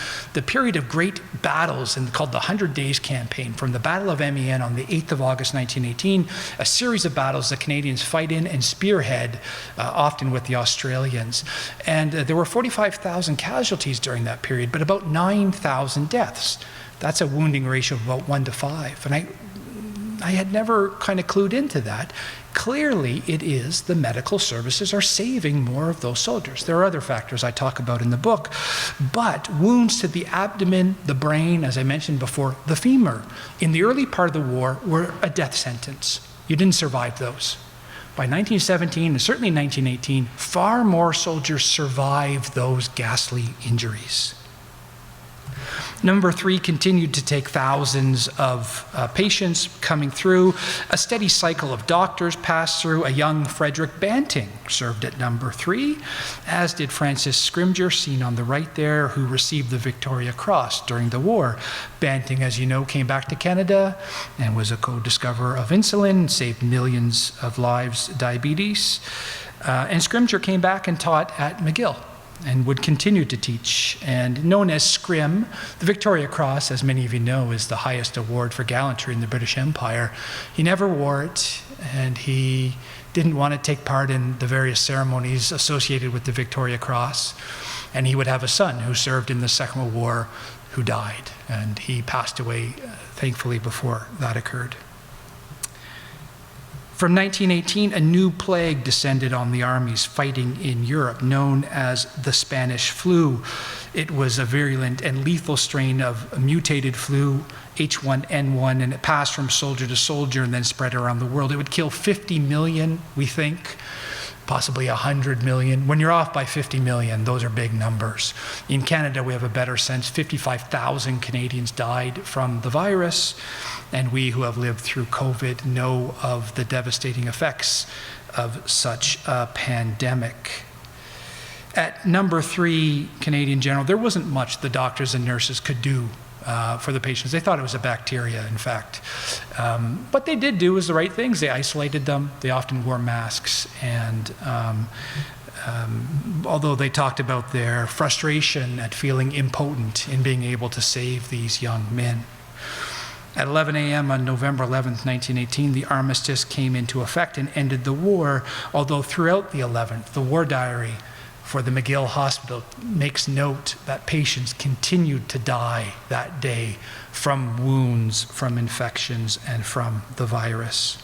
period of great battles called the 100 Days Campaign, from the Battle of Amiens on the 8th of August 1918, a series of battles the Canadians fight in and spearhead, often with the Australians. And there were 45,000 casualties during that period, but about 9,000 deaths. That's a wounding ratio of about 1 to 5. And I had never kind of clued into that. Clearly, it is the medical services are saving more of those soldiers. There are other factors I talk about in the book, but wounds to the abdomen, the brain, as I mentioned before, the femur, in the early part of the war were a death sentence. You didn't survive those. By 1917, and certainly 1918, far more soldiers survived those ghastly injuries. Number 3 continued to take thousands of patients coming through. A steady cycle of doctors passed through. A young Frederick Banting served at number 3, as did Francis Scrimgeour, seen on the right there, who received the Victoria Cross during the war. Banting, as you know, came back to Canada and was a co-discoverer of insulin, saved millions of lives, diabetes. And Scrimgeour came back and taught at McGill, and would continue to teach. And known as Scrim, the Victoria Cross, as many of you know, is the highest award for gallantry in the British Empire. He never wore it, and he didn't want to take part in the various ceremonies associated with the Victoria Cross. And he would have a son who served in the Second World War who died, and he passed away, thankfully, before that occurred. From 1918, a new plague descended on the armies fighting in Europe, known as the Spanish flu. It was a virulent and lethal strain of a mutated flu, H1N1, and it passed from soldier to soldier and then spread around the world. It would kill 50 million, we think, possibly 100 million. When you're off by 50 million, those are big numbers. In Canada, we have a better sense. 55,000 Canadians died from the virus, and we who have lived through COVID know of the devastating effects of such a pandemic. At number 3, Canadian General, there wasn't much the doctors and nurses could do for the patients. They thought it was a bacteria, in fact. What they did do was the right things. They isolated them. They often wore masks. And although they talked about their frustration at feeling impotent in being able to save these young men. At 11 a.m. on November 11th, 1918, the armistice came into effect and ended the war, although throughout the 11th, the war diary for the McGill Hospital makes note that patients continued to die that day from wounds, from infections, and from the virus.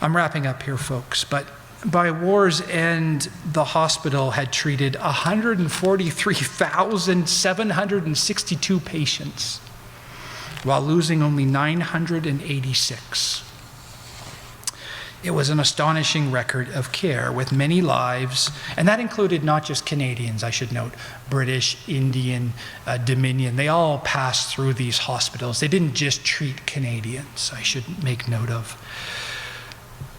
I'm wrapping up here, folks, but by war's end, the hospital had treated 143,762 patients, while losing only 986. It was an astonishing record of care with many lives, and that included not just Canadians, I should note, British, Indian, Dominion. They all passed through these hospitals. They didn't just treat Canadians, I should make note of.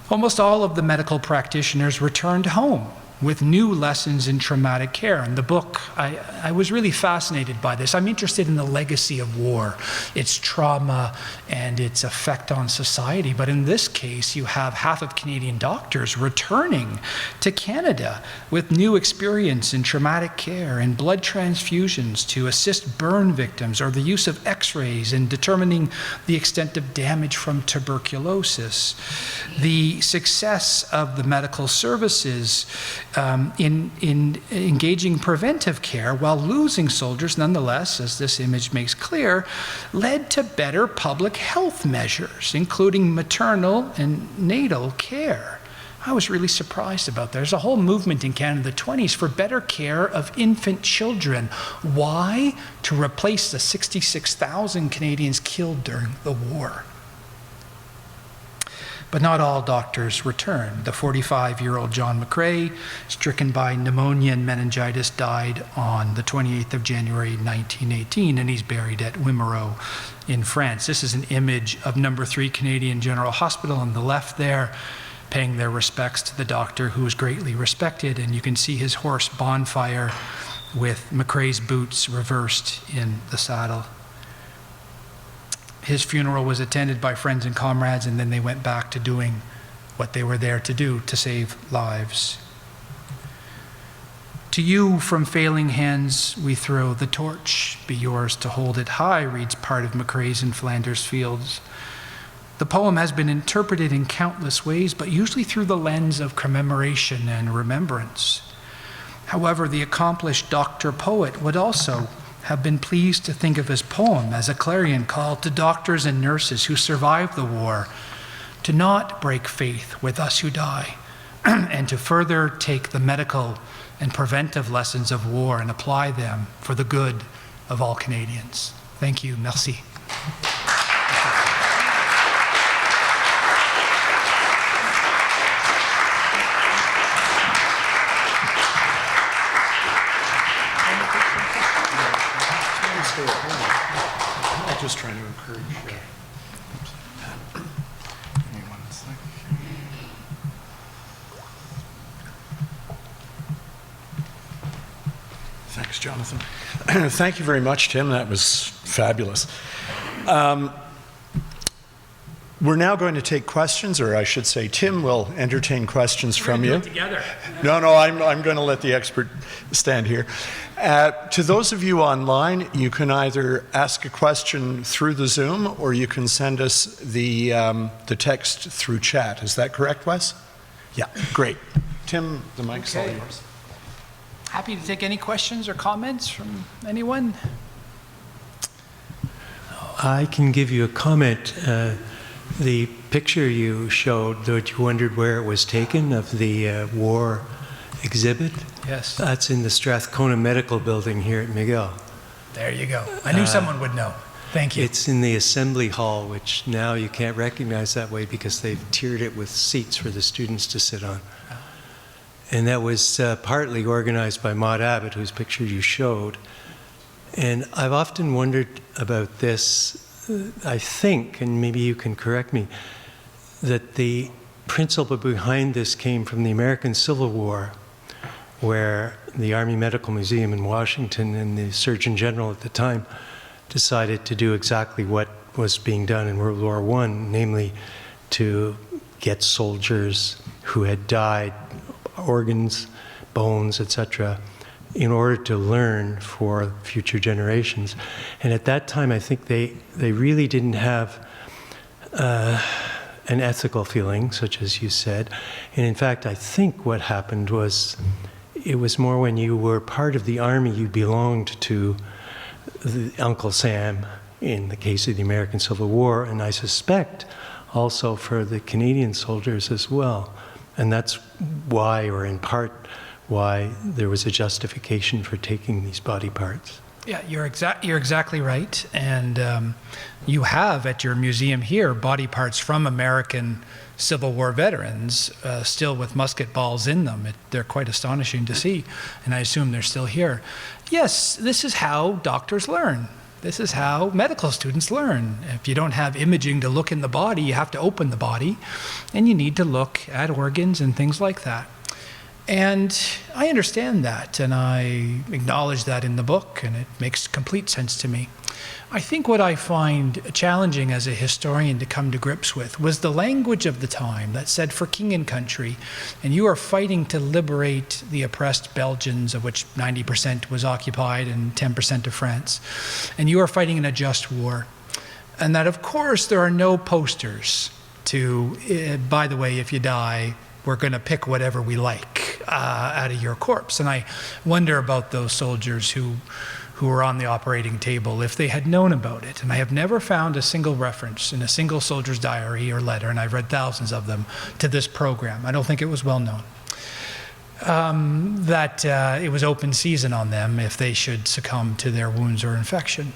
Almost all of the medical practitioners returned home with new lessons in traumatic care. In the book, I was really fascinated by this. I'm interested in the legacy of war, its trauma, and its effect on society. But in this case, you have half of Canadian doctors returning to Canada with new experience in traumatic care and blood transfusions to assist burn victims, or the use of x-rays in determining the extent of damage from tuberculosis. The success of the medical services in engaging preventive care while losing soldiers, nonetheless, as this image makes clear, led to better public health measures, including maternal and natal care. I was really surprised about that. There's a whole movement in Canada in the 20s for better care of infant children. Why? To replace the 66,000 Canadians killed during the war. But not all doctors returned. The 45-year-old John McCrae, stricken by pneumonia and meningitis, died on the 28th of January 1918, and he's buried at Wimereux in France. This is an image of number 3 Canadian General Hospital on the left there, paying their respects to the doctor who was greatly respected, and you can see his horse Bonfire with McCrae's boots reversed in the saddle. His funeral was attended by friends and comrades, and then they went back to doing what they were there to do, to save lives. To you, from failing hands, we throw the torch. Be yours to hold it high, reads part of McCrae's In Flanders Fields. The poem has been interpreted in countless ways, but usually through the lens of commemoration and remembrance. However, the accomplished doctor-poet would also have been pleased to think of his poem as a clarion call to doctors and nurses who survived the war to not break faith with us who die, and to further take the medical and preventive lessons of war and apply them for the good of all Canadians. Thank you. Merci. I'm just trying to encourage you. Give me 1 second. Thanks, Jonathan. Thank you very much, Tim. That was fabulous. We're now going to take questions, or I should say, Tim will entertain questions from you. Together. No, I'm going to let the expert stand here. To those of you online, you can either ask a question through the Zoom, or you can send us the text through chat. Is that correct, Wes? Yeah, great. Tim, the mic's all yours. Happy to take any questions or comments from anyone. I can give you a comment. The picture you showed, that you wondered where it was taken, of the war exhibit. Yes. That's in the Strathcona Medical Building here at McGill. There you go. I knew someone would know. Thank you. It's in the assembly hall, which now you can't recognize that way because they've tiered it with seats for the students to sit on. And that was partly organized by Maud Abbott, whose picture you showed. And I've often wondered about this. I think, and maybe you can correct me, that the principle behind this came from the American Civil War, where the Army Medical Museum in Washington and the Surgeon General at the time decided to do exactly what was being done in World War I, namely to get soldiers who had died, organs, bones, etc., in order to learn for future generations. And at that time, I think they really didn't have an ethical feeling, such as you said. And in fact, I think what happened was it was more when you were part of the army, you belonged to Uncle Sam in the case of the American Civil War, and I suspect also for the Canadian soldiers as well. And that's why, or in part, why there was a justification for taking these body parts. Yeah, you're exactly right. And you have at your museum here body parts from American Civil War veterans, still with musket balls in them. They're quite astonishing to see, and I assume they're still here. Yes, this is how doctors learn. This is how medical students learn. If you don't have imaging to look in the body, you have to open the body, and you need to look at organs and things like that. And I understand that, and I acknowledge that in the book, and it makes complete sense to me. I think what I find challenging as a historian to come to grips with was the language of the time that said, for king and country, and you are fighting to liberate the oppressed Belgians, of which 90% was occupied and 10% of France, and you are fighting in a just war. And that, of course, there are no posters to, by the way, if you die, we're going to pick whatever we like out of your corpse. And I wonder about those soldiers who were on the operating table if they had known about it. And I have never found a single reference in a single soldier's diary or letter, and I've read thousands of them, to this program. I don't think it was well known. That it was open season on them if they should succumb to their wounds or infection.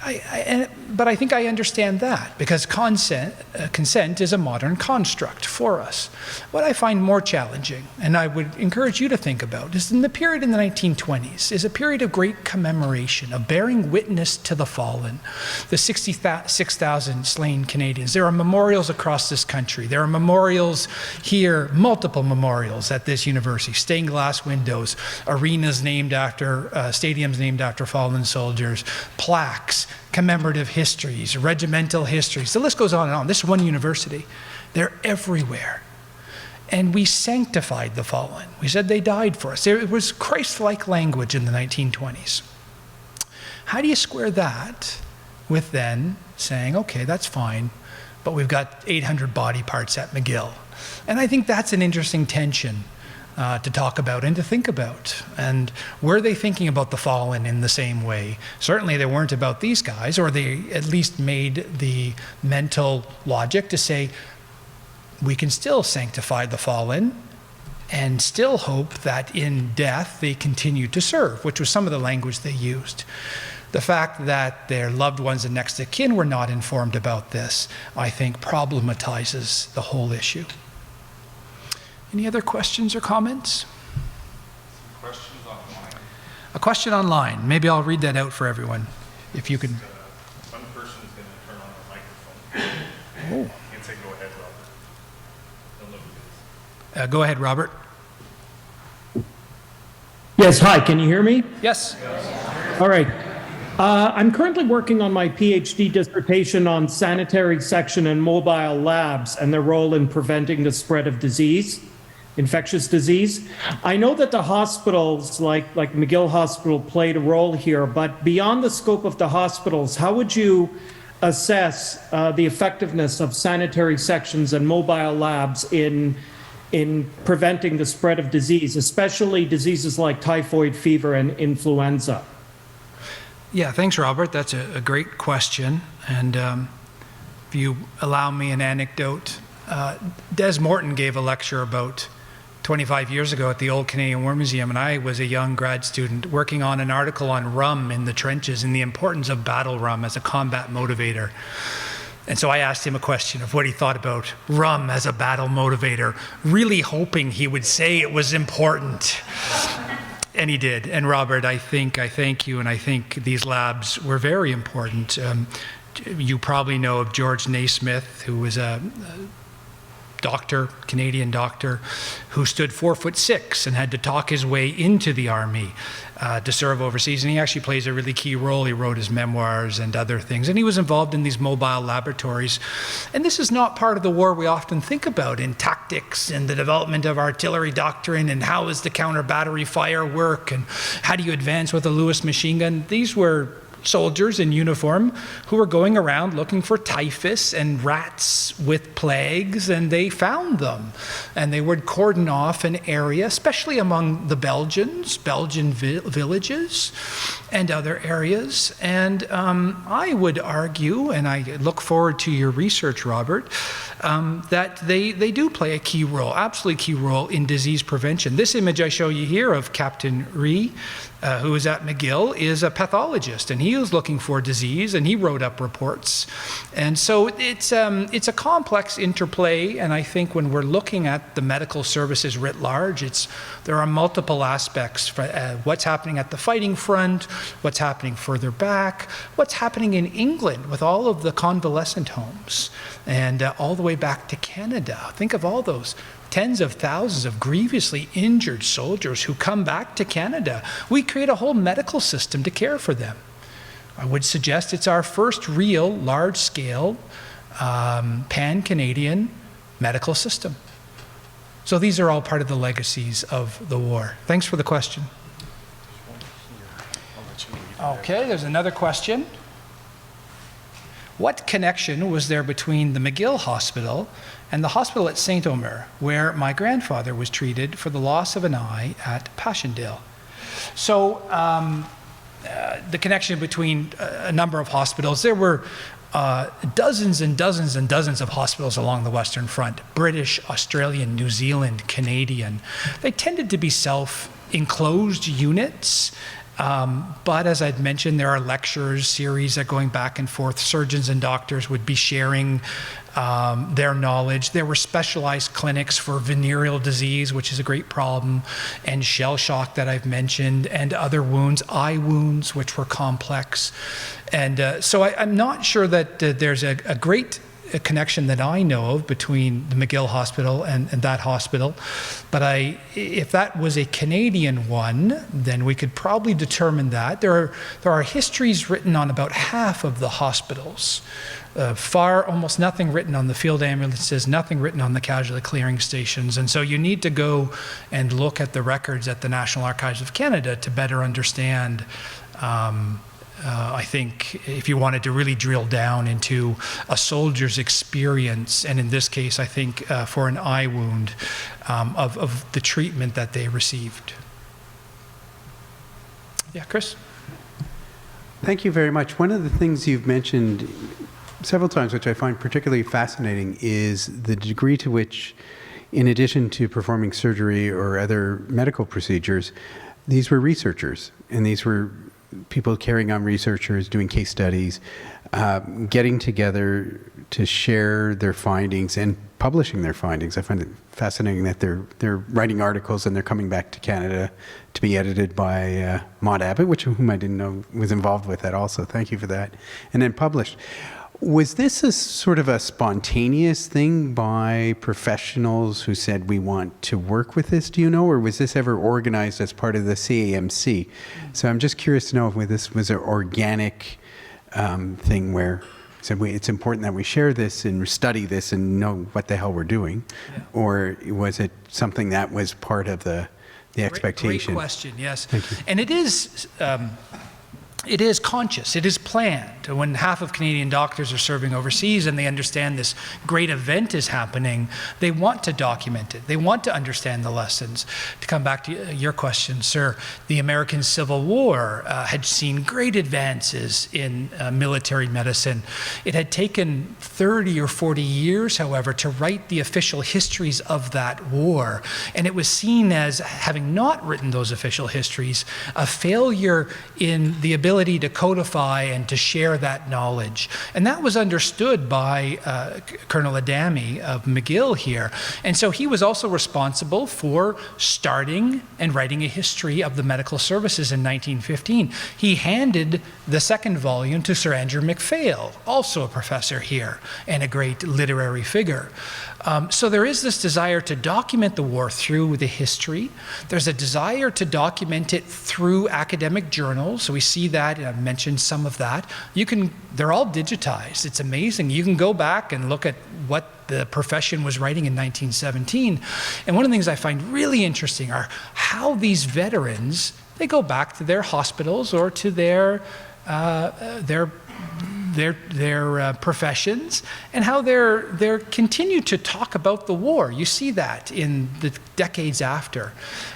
But I think I understand that, because consent is a modern construct for us. What I find more challenging, and I would encourage you to think about, is in the period in the 1920s, is a period of great commemoration, of bearing witness to the fallen, the 66,000 slain Canadians. There are memorials across this country. There are memorials here, multiple memorials at this university, stained glass windows, arenas named after, stadiums named after fallen soldiers, plaques, commemorative histories, regimental histories. The list goes on and on. This is one university. They're everywhere. And we sanctified the fallen. We said they died for us. There was Christ-like language in the 1920s. How do you square that with then saying, okay, that's fine, but we've got 800 body parts at McGill? And I think that's an interesting tension to talk about and to think about. And were they thinking about the fallen in the same way? Certainly they weren't about these guys, or they at least made the mental logic to say, we can still sanctify the fallen and still hope that in death they continue to serve, which was some of the language they used. The fact that their loved ones and next of kin were not informed about this, I think, problematizes the whole issue. Any other questions or comments? Questions online. A question online. Maybe I'll read that out for everyone. If you could. One person is going to turn on the microphone. Oh. You can say, go ahead, Robert. They'll know who it is. Go ahead, Robert. Yes, hi, can you hear me? Yes. All right. I'm currently working on my PhD dissertation on sanitary section and mobile labs and their role in preventing the spread of disease, infectious disease. I know that the hospitals, like McGill Hospital, played a role here, but beyond the scope of the hospitals, how would you assess the effectiveness of sanitary sections and mobile labs in preventing the spread of disease, especially diseases like typhoid fever and influenza? Yeah, thanks, Robert. That's a great question. And if you allow me an anecdote, Des Morton gave a lecture about 25 years ago at the Old Canadian War Museum, and I was a young grad student working on an article on rum in the trenches and the importance of battle rum as a combat motivator. And so I asked him a question of what he thought about rum as a battle motivator, really hoping he would say it was important. And he did. And Robert, I thank you, and I think these labs were very important. You probably know of George Naismith, who was a doctor, Canadian doctor, who stood 4'6" and had to talk his way into the army to serve overseas. And he actually plays a really key role. He wrote his memoirs and other things. And he was involved in these mobile laboratories. And this is not part of the war we often think about in tactics and the development of artillery doctrine and how does the counter battery fire work and how do you advance with a Lewis machine gun. These were soldiers in uniform who were going around looking for typhus and rats with plagues, and they found them. And they would cordon off an area, especially among the Belgians, Belgian villages and other areas. And I would argue, and I look forward to your research, Robert, that they do play a key role, absolutely key role in disease prevention. This image I show you here of Captain Ree, who is at McGill, is a pathologist, and he was looking for disease, and he wrote up reports. And so it's a complex interplay, and I think when we're looking at the medical services writ large, there are multiple aspects for what's happening at the fighting front, what's happening further back, what's happening in England with all of the convalescent homes, and all the way back to Canada. Think of all those tens of thousands of grievously injured soldiers who come back to Canada. We create a whole medical system to care for them. I would suggest it's our first real large-scale pan-Canadian medical system. So these are all part of the legacies of the war. Thanks for the question. Okay, there's another question. What connection was there between the McGill Hospital and the hospital at St. Omer, where my grandfather was treated for the loss of an eye at Passchendaele? So the connection between a number of hospitals, there were dozens and dozens and dozens of hospitals along the Western Front, British, Australian, New Zealand, Canadian. They tended to be self-enclosed units. But as I'd mentioned, there are lectures, series that going back and forth. Surgeons and doctors would be sharing their knowledge. There were specialized clinics for venereal disease, which is a great problem, and shell shock that I've mentioned, and other wounds, eye wounds, which were complex. And so I'm not sure that there's a great connection that I know of between the McGill Hospital and that hospital. But if that was a Canadian one, then we could probably determine that. There are histories written on about half of the hospitals. Almost nothing written on the field ambulances, nothing written on the casualty clearing stations. And so you need to go and look at the records at the National Archives of Canada to better understand I think if you wanted to really drill down into a soldier's experience, and in this case, I think for an eye wound, of the treatment that they received. Yeah, Chris? Thank you very much. One of the things you've mentioned several times, which I find particularly fascinating, is the degree to which, in addition to performing surgery or other medical procedures, these were researchers, and these were people carrying on researchers, doing case studies, getting together to share their findings and publishing their findings. I find it fascinating that they're writing articles and they're coming back to Canada to be edited by Maud Abbott, whom I didn't know was involved with that also. Thank you for that. And then published. Was this a sort of a spontaneous thing by professionals who said, we want to work with this, do you know, or was this ever organized as part of the CAMC? So I'm just curious to know if this was an organic thing where it's important that we share this and study this and know what the hell we're doing, or was it something that was part of the expectation? Great question, yes. Thank you. And it is conscious, it is planned. When half of Canadian doctors are serving overseas and they understand this great event is happening, they want to document it. They want to understand the lessons. To come back to your question, sir, the American Civil War had seen great advances in military medicine. It had taken 30 or 40 years, however, to write the official histories of that war. And it was seen as, having not written those official histories, a failure in the ability to codify and to share that knowledge. And that was understood by Colonel Adami of McGill here. And so he was also responsible for starting and writing a history of the medical services in 1915. He handed the second volume to Sir Andrew MacPhail, also a professor here and a great literary figure. So there is this desire to document the war through the history. There's a desire to document it through academic journals. So we see that, and I've mentioned some of that. They're all digitized. It's amazing. You can go back and look at what the profession was writing in 1917. And one of the things I find really interesting are how these veterans, they go back to their hospitals or to their their professions, and how they're continue to talk about the war. You see that in the decades after.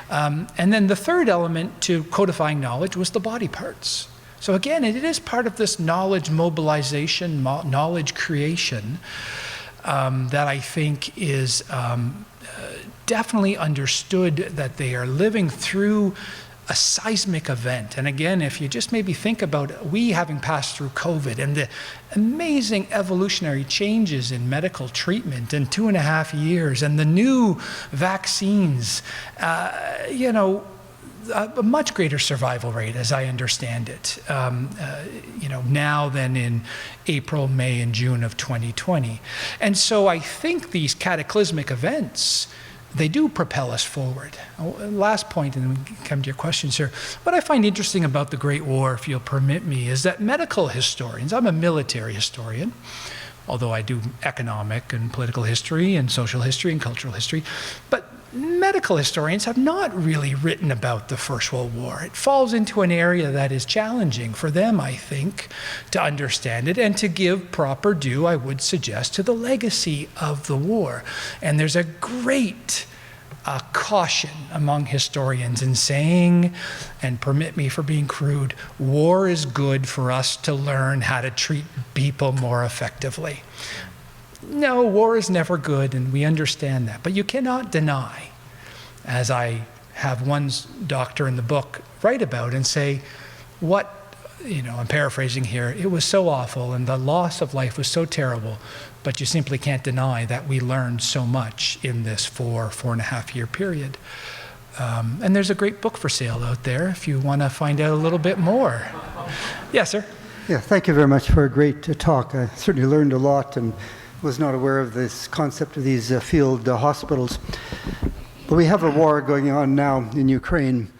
And then the third element to codifying knowledge was the body parts. So again, it is part of this knowledge mobilization, knowledge creation that I think is definitely understood, that they are living through a seismic event. And again, if you just maybe think about we having passed through COVID and the amazing evolutionary changes in medical treatment in 2.5 years, and the new vaccines, you know, a much greater survival rate, as I understand it, you know, now than in April, May, and June of 2020. And so I think these cataclysmic events, they do propel us forward. Last point, and then we can come to your questions here. What I find interesting about the Great War, if you'll permit me, is that medical historians, I'm a military historian, although I do economic and political history and social history and cultural history, but medical historians have not really written about the First World War. It falls into an area that is challenging for them, I think, to understand it and to give proper due, I would suggest, to the legacy of the war. And there's a great caution among historians in saying, and permit me for being crude, war is good for us to learn how to treat people more effectively. No, war is never good, and we understand that. But you cannot deny, as I have one doctor in the book write about and say, what, you know, I'm paraphrasing here, it was so awful and the loss of life was so terrible, but you simply can't deny that we learned so much in this 4.5 year period. And there's a great book for sale out there if you want to find out a little bit more. Yes, sir? Yeah, thank you very much for a great talk. I certainly learned a lot and was not aware of this concept of these field hospitals. But we have a war going on now in Ukraine.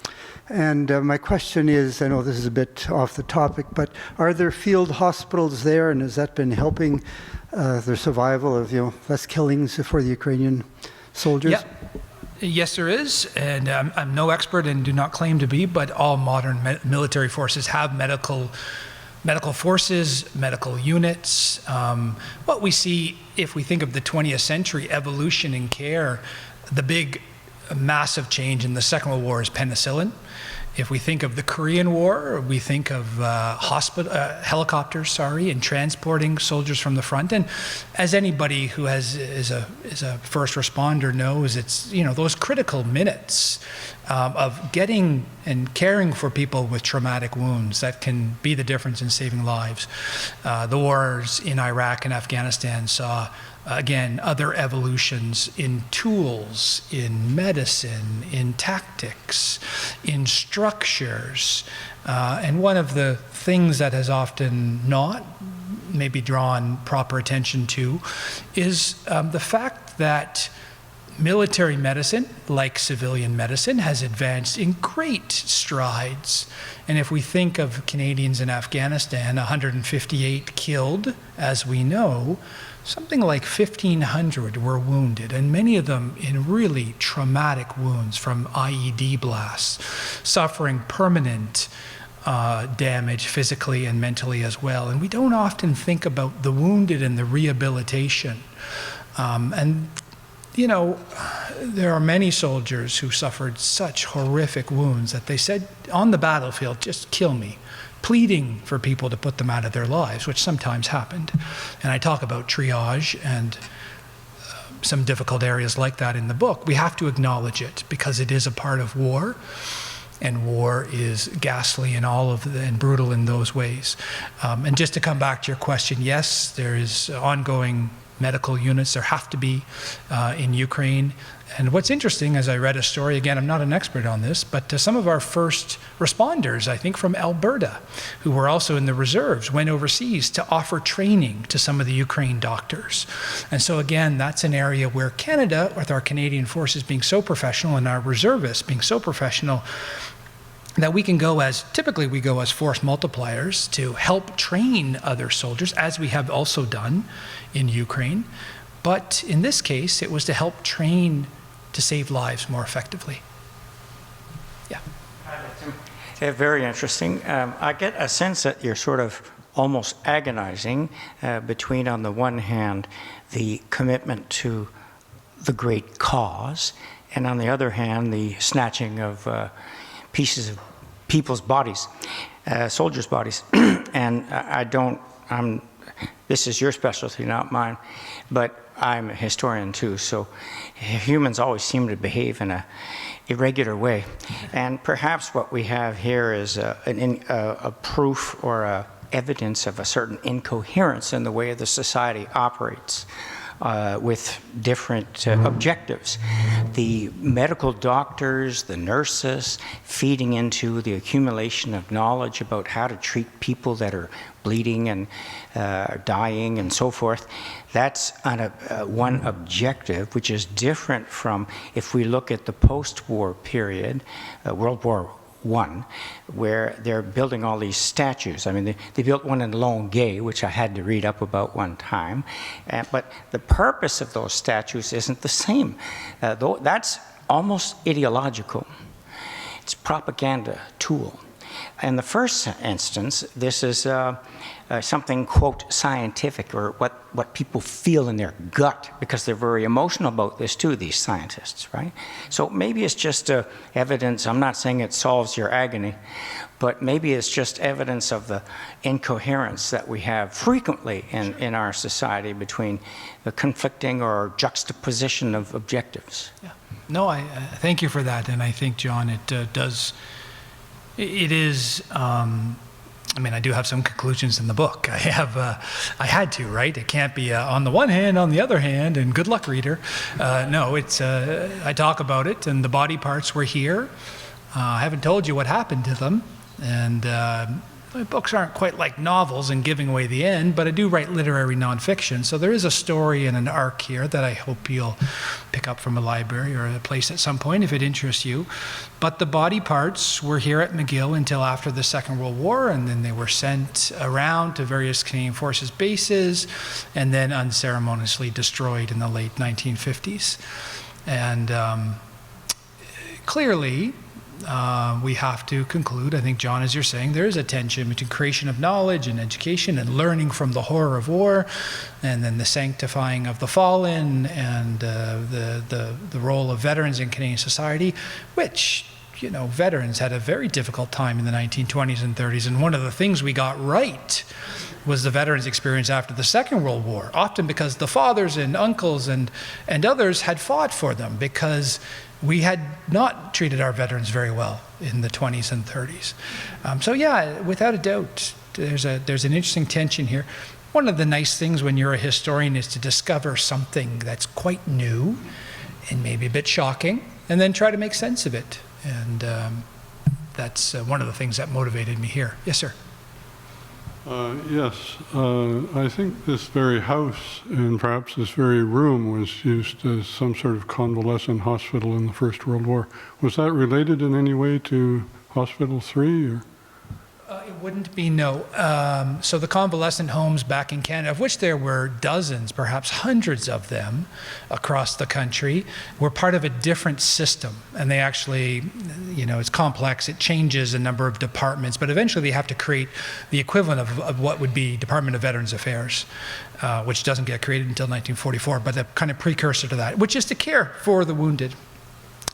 And my question is, I know this is a bit off the topic, but are there field hospitals there, and has that been helping their survival of, you know, less killings for the Ukrainian soldiers? Yeah. Yes, there is, and I'm no expert and do not claim to be, but all modern military forces have medical forces, medical units. What we see, if we think of the 20th century evolution in care, the big massive change in the Second World War is penicillin. If we think of the Korean War, we think of helicopters, in transporting soldiers from the front. And as anybody who is a first responder knows, it's, you know, those critical minutes of getting and caring for people with traumatic wounds that can be the difference in saving lives. The wars in Iraq and Afghanistan saw, again, other evolutions in tools, in medicine, in tactics, in structures. And one of the things that has often not maybe drawn proper attention to is the fact that military medicine, like civilian medicine, has advanced in great strides. And if we think of Canadians in Afghanistan, 158 killed, as we know, something like 1,500 were wounded, and many of them in really traumatic wounds from IED blasts, suffering permanent damage physically and mentally as well. And we don't often think about the wounded and the rehabilitation. And you know, there are many soldiers who suffered such horrific wounds that they said on the battlefield, just kill me, pleading for people to put them out of their lives, which sometimes happened. And I talk about triage and some difficult areas like that in the book. We have to acknowledge it because it is a part of war, and war is ghastly and and brutal in those ways. And just to come back to your question, yes, there is ongoing medical units. There have to be in Ukraine. And what's interesting, as I read a story, again, I'm not an expert on this, but some of our first responders, I think from Alberta, who were also in the reserves, went overseas to offer training to some of the Ukraine doctors. And so again, that's an area where Canada, with our Canadian forces being so professional and our reservists being so professional, that we can go as, typically we go as force multipliers to help train other soldiers, as we have also done in Ukraine. But in this case, it was to help train to save lives more effectively. Yeah. Very interesting. I get a sense that you're sort of almost agonizing between, on the one hand, the commitment to the great cause, and on the other hand, the snatching of pieces of people's bodies, soldiers' bodies. And this is your specialty, not mine, but I'm a historian too, so humans always seem to behave in a irregular way. And perhaps what we have here is a proof or a evidence of a certain incoherence in the way the society operates with different objectives. The medical doctors, the nurses, feeding into the accumulation of knowledge about how to treat people that are bleeding and dying and so forth. That's one objective, which is different from if we look at the post-war period, World War I, where they're building all these statues. I mean, they built one in Longueuil, which I had to read up about one time. But the purpose of those statues isn't the same. Though that's almost ideological. It's a propaganda tool. In the first instance, this is something, quote, scientific, or what people feel in their gut, because they're very emotional about this too, these scientists, right? So maybe it's just evidence. I'm not saying it solves your agony, but maybe it's just evidence of the incoherence that we have frequently in our society between the conflicting or juxtaposition of objectives. Yeah. No, I thank you for that, and I think, John, it does. It is. I mean, I do have some conclusions in the book. I had to, right? It can't be on the one hand, on the other hand, and good luck, reader. No, it's. I talk about it, and the body parts were here. I haven't told you what happened to them, and my books aren't quite like novels and giving away the end, but I do write literary nonfiction. So there is a story and an arc here that I hope you'll pick up from a library or a place at some point if it interests you. But the body parts were here at McGill until after the Second World War, and then they were sent around to various Canadian Forces bases and then unceremoniously destroyed in the late 1950s. And clearly, we have to conclude, I think, John, as you're saying, there is a tension between creation of knowledge and education and learning from the horror of war, and then the sanctifying of the fallen, and the role of veterans in Canadian society, which, you know, veterans had a very difficult time in the 1920s and 30s, and one of the things we got right was the veterans' experience after the Second World War, often because the fathers and uncles and others had fought for them, because we had not treated our veterans very well in the 20s and 30s. So yeah, without a doubt, there's an interesting tension here. One of the nice things when you're a historian is to discover something that's quite new and maybe a bit shocking, and then try to make sense of it. And that's one of the things that motivated me here. Yes, sir. Yes, I think this very house and perhaps this very room was used as some sort of convalescent hospital in the First World War. Was that related in any way to Hospital 3? Or? It wouldn't be, no. So the convalescent homes back in Canada, of which there were dozens, perhaps hundreds of them across the country, were part of a different system. And they actually, you know, it's complex. It changes a number of departments, but eventually they have to create the equivalent of what would be Department of Veterans Affairs, which doesn't get created until 1944, but a kind of precursor to that, which is to care for the wounded.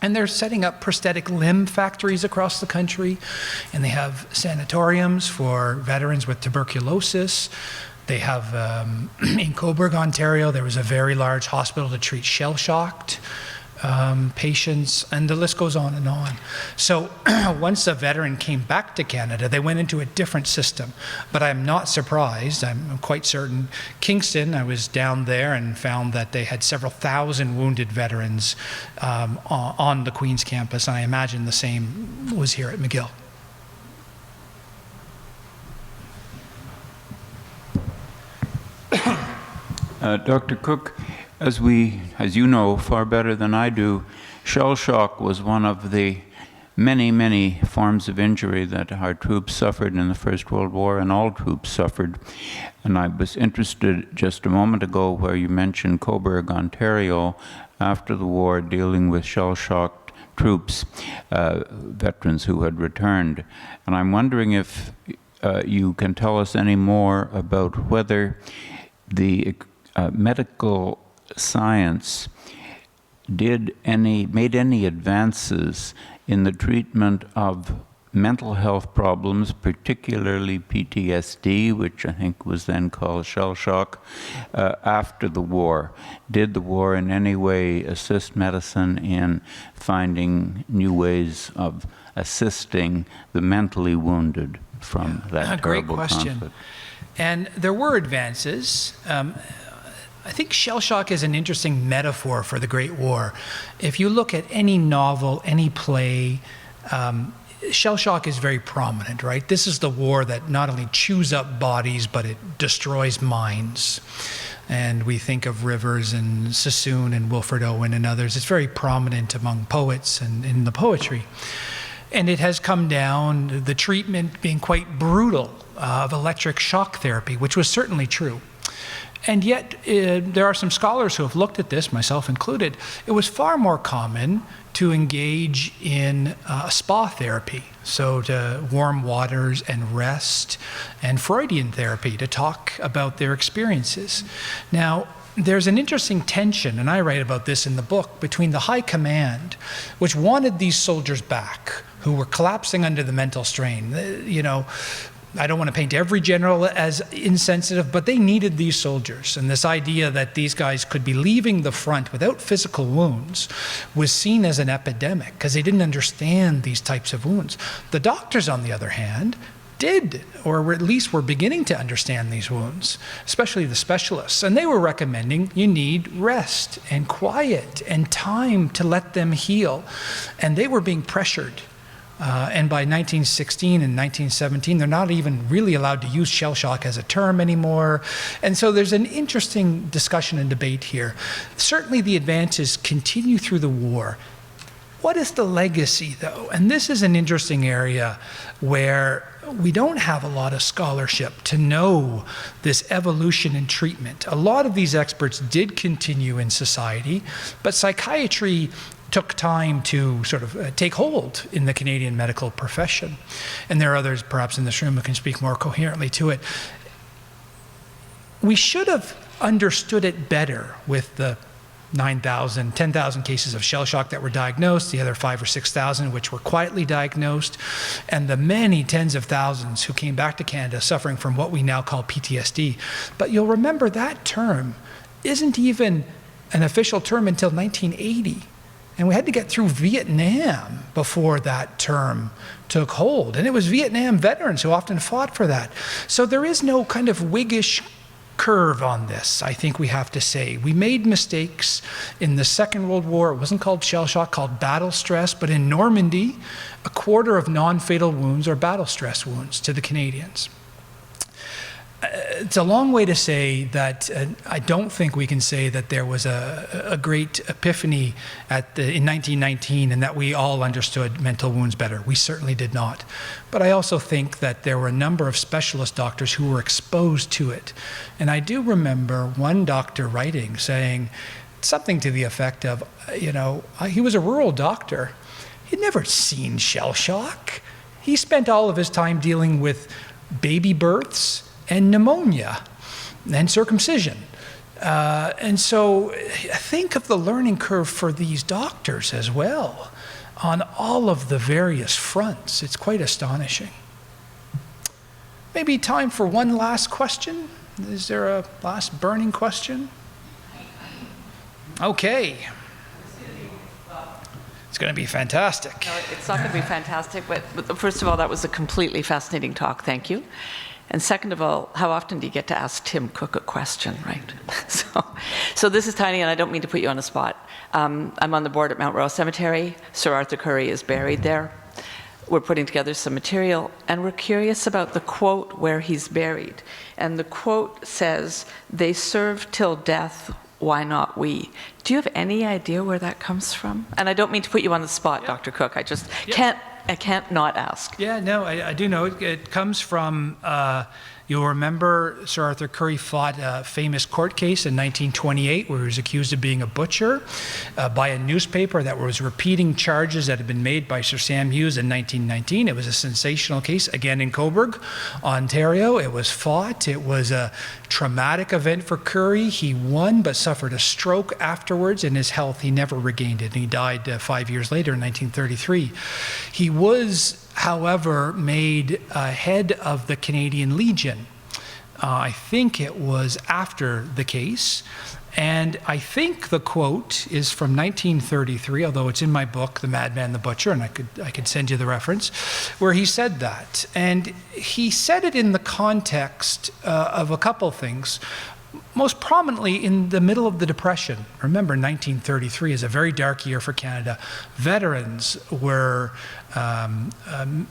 And they're setting up prosthetic limb factories across the country, and they have sanatoriums for veterans with tuberculosis. They have, in Cobourg, Ontario, there was a very large hospital to treat shell-shocked patients, and the list goes on and on. So once a veteran came back to Canada, they went into a different system. But I'm not surprised, I'm quite certain. Kingston, I was down there and found that they had several thousand wounded veterans on the Queen's campus, and I imagine the same was here at McGill. Dr. Cook, as you know far better than I do, shell shock was one of the many, many forms of injury that our troops suffered in the First World War, and all troops suffered. And I was interested just a moment ago where you mentioned Cobourg, Ontario, after the war, dealing with shell-shocked troops, veterans who had returned. And I'm wondering if you can tell us any more about whether the medical science made any advances in the treatment of mental health problems, particularly PTSD, which I think was then called shell shock, after the war. Did the war in any way assist medicine in finding new ways of assisting the mentally wounded from that terrible question. conflict? And there were advances. I think shell shock is an interesting metaphor for the Great War. If you look at any novel, any play, shell shock is very prominent, right? This is the war that not only chews up bodies, but it destroys minds. And we think of Rivers and Sassoon and Wilfred Owen and others. It's very prominent among poets and in the poetry. And it has come down, the treatment being quite brutal of electric shock therapy, which was certainly true. And yet, there are some scholars who have looked at this, myself included. It was far more common to engage in spa therapy, so to warm waters and rest, and Freudian therapy to talk about their experiences. Now, there's an interesting tension, and I write about this in the book, between the high command, which wanted these soldiers back, who were collapsing under the mental strain. You know, I don't want to paint every general as insensitive, but they needed these soldiers. And this idea that these guys could be leaving the front without physical wounds was seen as an epidemic because they didn't understand these types of wounds. The doctors, on the other hand, did, or at least were beginning to understand these wounds, especially the specialists. And they were recommending you need rest and quiet and time to let them heal. And they were being pressured. And by 1916 and 1917, they're not even really allowed to use shell shock as a term anymore. And so there's an interesting discussion and debate here. Certainly the advances continue through the war. What is the legacy, though? And this is an interesting area where we don't have a lot of scholarship to know this evolution in treatment. A lot of these experts did continue in society, but psychiatry took time to sort of take hold in the Canadian medical profession. And there are others perhaps in this room who can speak more coherently to it. We should have understood it better with the 9,000, 10,000 cases of shell shock that were diagnosed, the other 5,000 or 6,000 which were quietly diagnosed, and the many tens of thousands who came back to Canada suffering from what we now call PTSD. But you'll remember that term isn't even an official term until 1980. And we had to get through Vietnam before that term took hold. And it was Vietnam veterans who often fought for that. So there is no kind of Whiggish curve on this, I think we have to say. We made mistakes in the Second World War. It wasn't called shell shock, called battle stress. But in Normandy, a quarter of non-fatal wounds are battle stress wounds to the Canadians. It's a long way to say that I don't think we can say that there was a great epiphany in 1919 and that we all understood mental wounds better. We certainly did not. But I also think that there were a number of specialist doctors who were exposed to it. And I do remember one doctor writing, saying something to the effect of, you know, he was a rural doctor. He'd never seen shell shock. He spent all of his time dealing with baby births and pneumonia and circumcision. And so think of the learning curve for these doctors as well on all of the various fronts. It's quite astonishing. Maybe time for one last question. Is there a last burning question? Okay. It's going to be fantastic. No, it's not going to be fantastic, but first of all, that was a completely fascinating talk. Thank you. And second of all, how often do you get to ask Tim Cook a question, right? So this is tiny, and I don't mean to put you on the spot. I'm on the board at Mount Royal Cemetery. Sir Arthur Currie is buried there. We're putting together some material, and we're curious about the quote where he's buried. And the quote says, "They serve till death, why not we?" Do you have any idea where that comes from? And I don't mean to put you on the spot, Dr. Cook. I just can't not ask. Yeah, no, I do know. It comes from You'll remember Sir Arthur Currie fought a famous court case in 1928 where he was accused of being a butcher by a newspaper that was repeating charges that had been made by Sir Sam Hughes in 1919. It was a sensational case, again in Cobourg, Ontario. It was fought. It was a traumatic event for Currie. He won but suffered a stroke afterwards, and his health, he never regained it. And he died 5 years later in 1933. He was, however, made head of the Canadian Legion. I think it was after the case. And I think the quote is from 1933, although it's in my book, The Madman, the Butcher, and I could send you the reference, where he said that. And he said it in the context of a couple things. Most prominently in the middle of the Depression. Remember, 1933 is a very dark year for Canada. Veterans were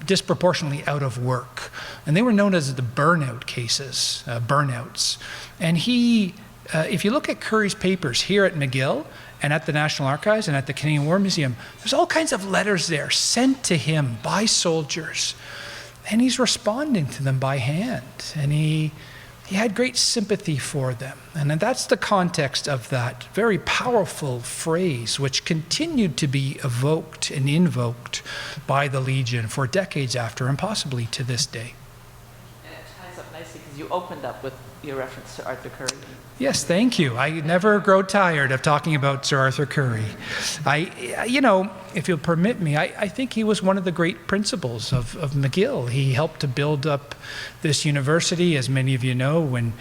disproportionately out of work, and they were known as the burnout cases, burnouts. And he, if you look at Currie's papers here at McGill and at the National Archives and at the Canadian War Museum, there's all kinds of letters there sent to him by soldiers, and he's responding to them by hand, and he had great sympathy for them. And that's the context of that very powerful phrase, which continued to be evoked and invoked by the Legion for decades after, and possibly to this day. And it ties up nicely because you opened up with your reference to Arthur Currie. Yes, thank you. I never grow tired of talking about Sir Arthur Currie. You know, if you'll permit me, I think he was one of the great principals of McGill. He helped to build up this university, as many of you know. When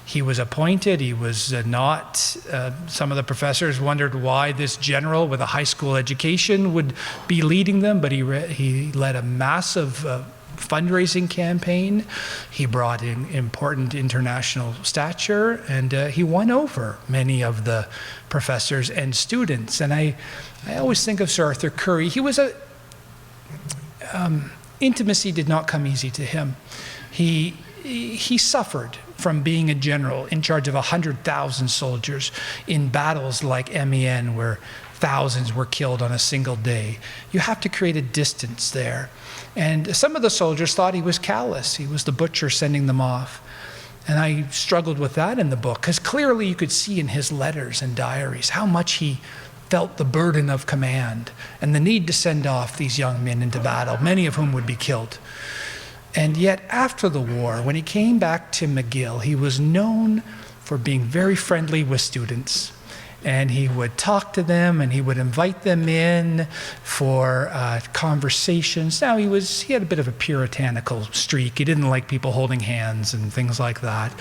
he was appointed, he was not, some of the professors wondered why this general with a high school education would be leading them, but he led a massive fundraising campaign. He brought in important international stature, and he won over many of the professors and students. And I always think of Sir Arthur Currie. He was intimacy did not come easy to him. He suffered from being a general in charge of 100,000 soldiers in battles like Amiens, where thousands were killed on a single day. You have to create a distance there. And some of the soldiers thought he was callous. He was the butcher sending them off. And I struggled with that in the book, because clearly you could see in his letters and diaries how much he felt the burden of command and the need to send off these young men into battle, many of whom would be killed. And yet after the war, when he came back to McGill, he was known for being very friendly with students. And he would talk to them, and he would invite them in for conversations. Now, he had a bit of a puritanical streak. He didn't like people holding hands and things like that.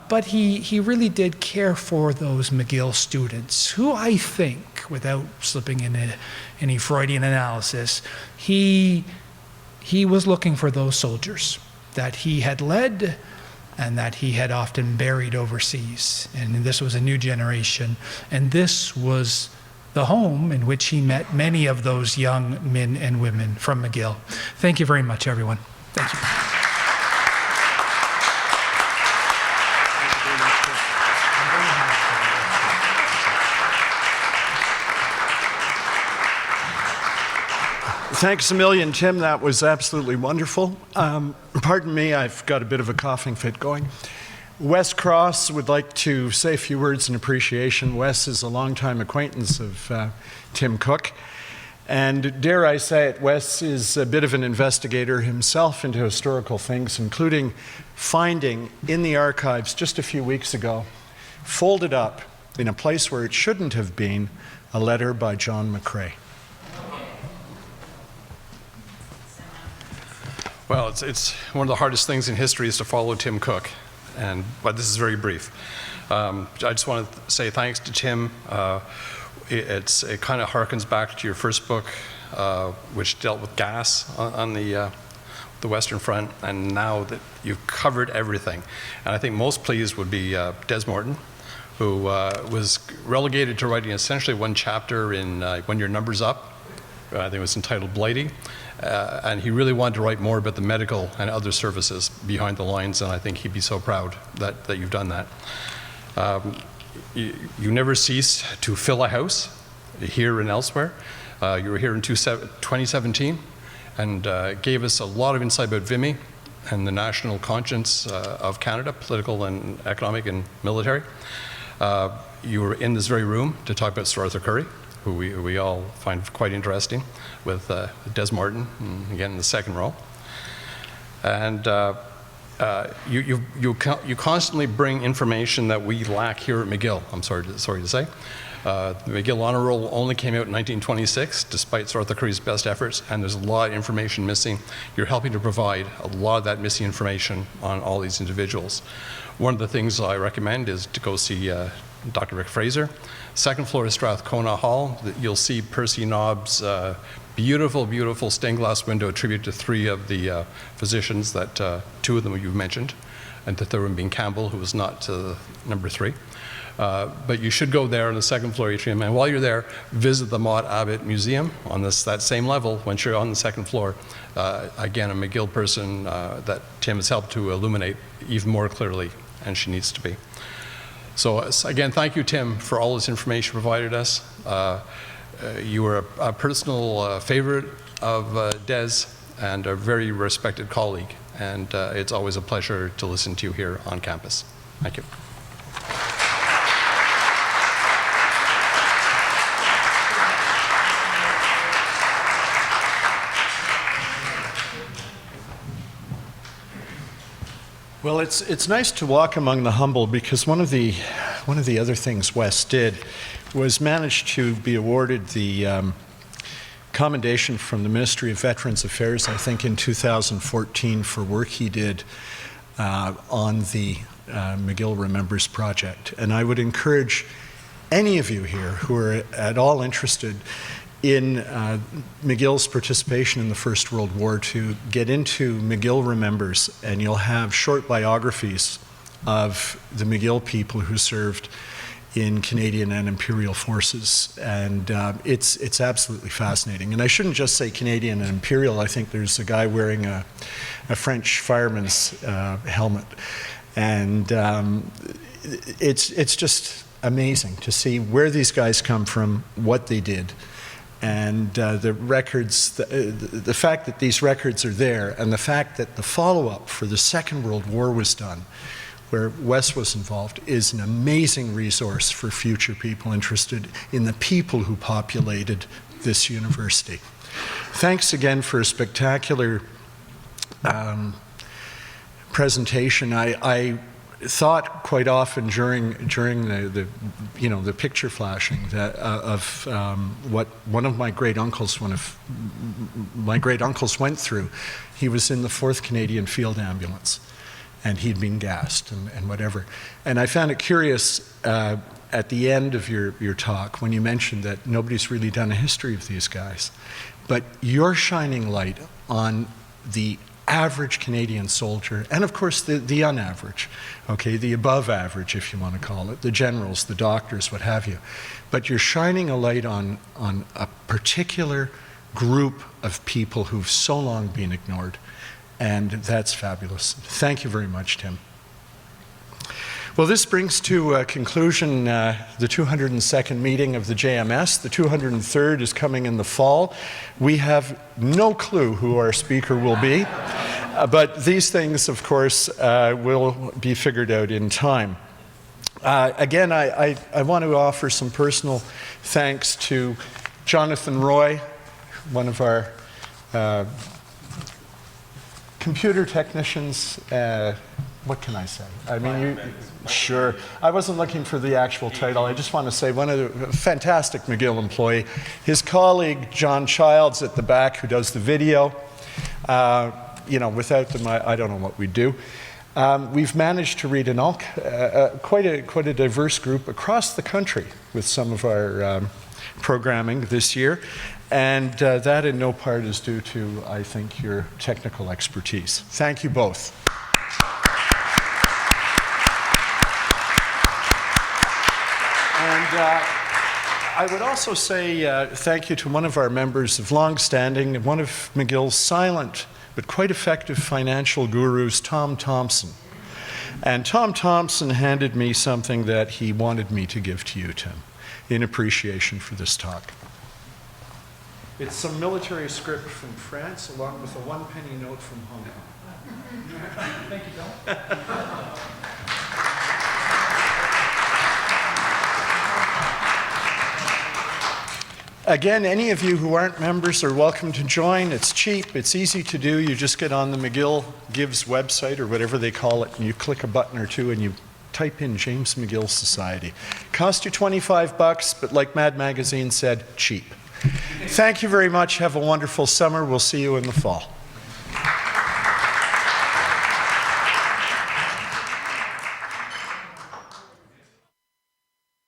But he really did care for those McGill students, who I think, without slipping into any Freudian analysis, he was looking for those soldiers that he had led and that he had often buried overseas. And this was a new generation. And this was the home in which he met many of those young men and women from McGill. Thank you very much, everyone. Thank you. Thanks a million, Tim. That was absolutely wonderful. Pardon me, I've got a bit of a coughing fit going. Wes Cross would like to say a few words in appreciation. Wes is a longtime acquaintance of Tim Cook. And dare I say it, Wes is a bit of an investigator himself into historical things, including finding in the archives just a few weeks ago, folded up in a place where it shouldn't have been, a letter by John McCrae. Well, it's one of the hardest things in history is to follow Tim Cook, but this is very brief. I just want to say thanks to Tim. It kind of harkens back to your first book, which dealt with gas on the Western Front, and now that you've covered everything. And I think most pleased would be Des Morton, who was relegated to writing essentially one chapter in When Your Number's Up. I think it was entitled Blighty. And he really wanted to write more about the medical and other services behind the lines, and I think he'd be so proud that you've done that. You never cease to fill a house here and elsewhere. You were here in 2017 and gave us a lot of insight about Vimy and the national conscience of Canada, political and economic and military. You were in this very room to talk about Sir Arthur Currie, who we all find quite interesting, with Des Martin, again in the second row. And you constantly bring information that we lack here at McGill, I'm sorry to say. The McGill Honor Roll only came out in 1926, despite Sir Arthur Currie's best efforts, and there's a lot of information missing. You're helping to provide a lot of that missing information on all these individuals. One of the things I recommend is to go see Dr. Rick Fraser. Second floor of Strathcona Hall, you'll see Percy Nobb's beautiful, beautiful stained glass window, a tribute to 3 of the physicians that 2 of them you've mentioned, and the third one being Campbell, who was not number 3. But you should go there on the second floor atrium, and while you're there, visit the Maud Abbott Museum on that same level. Once you're on the second floor, again, a McGill person that Tim has helped to illuminate even more clearly, and she needs to be. So again, thank you, Tim, for all this information provided us. You were a personal favorite of Des and a very respected colleague, and it's always a pleasure to listen to you here on campus. Thank you. Well, it's nice to walk among the humble, because one of the other things Wes did was manage to be awarded the commendation from the Ministry of Veterans Affairs, I think in 2014, for work he did on the McGill Remembers project. And I would encourage any of you here who are at all interested in McGill's participation in the First World War to get into McGill Remembers, and you'll have short biographies of the McGill people who served in Canadian and Imperial forces, and it's absolutely fascinating. And I shouldn't just say Canadian and Imperial. I think there's a guy wearing a French fireman's helmet, and it's just amazing to see where these guys come from, what they did. And the records, the fact that these records are there, and the fact that the follow-up for the Second World War was done, where Wes was involved, is an amazing resource for future people interested in the people who populated this university. Thanks again for a spectacular presentation. I thought quite often during the picture flashing that of what one of my great uncles went through. He was in the 4th Canadian Field Ambulance, and he'd been gassed and whatever. And I found it curious at the end of your talk when you mentioned that nobody's really done a history of these guys, but you're shining light on the average Canadian soldier, and of course the unaverage, okay, the above average, if you want to call it, the generals, the doctors, what have you. But you're shining a light on a particular group of people who've so long been ignored, and that's fabulous. Thank you very much, Tim. Well, this brings to a conclusion the 202nd meeting of the JMS. The 203rd is coming in the fall. We have no clue who our speaker will be, but these things, of course, will be figured out in time. Again, I want to offer some personal thanks to Jonathan Roy, one of our computer technicians. What can I say? I mean, sure. I wasn't looking for the actual title. I just want to say one of the fantastic McGill employee. His colleague, John Childs, at the back, who does the video. Without them, I don't know what we'd do. We've managed to read quite a diverse group across the country with some of our programming this year. And that in no part is due to, I think, your technical expertise. Thank you both. And I would also say thank you to one of our members of long-standing, one of McGill's silent but quite effective financial gurus, Tom Thompson. And Tom Thompson handed me something that he wanted me to give to you, Tim, in appreciation for this talk. It's some military script from France, along with a 1-penny note from Hong Kong. Thank you, Bill. Again, any of you who aren't members are welcome to join. It's cheap, it's easy to do. You just get on the McGill Gives website or whatever they call it, and you click a button or two and you type in James McGill Society. Cost you $25, but like Mad Magazine said, cheap. Thank you very much. Have a wonderful summer. We'll see you in the fall.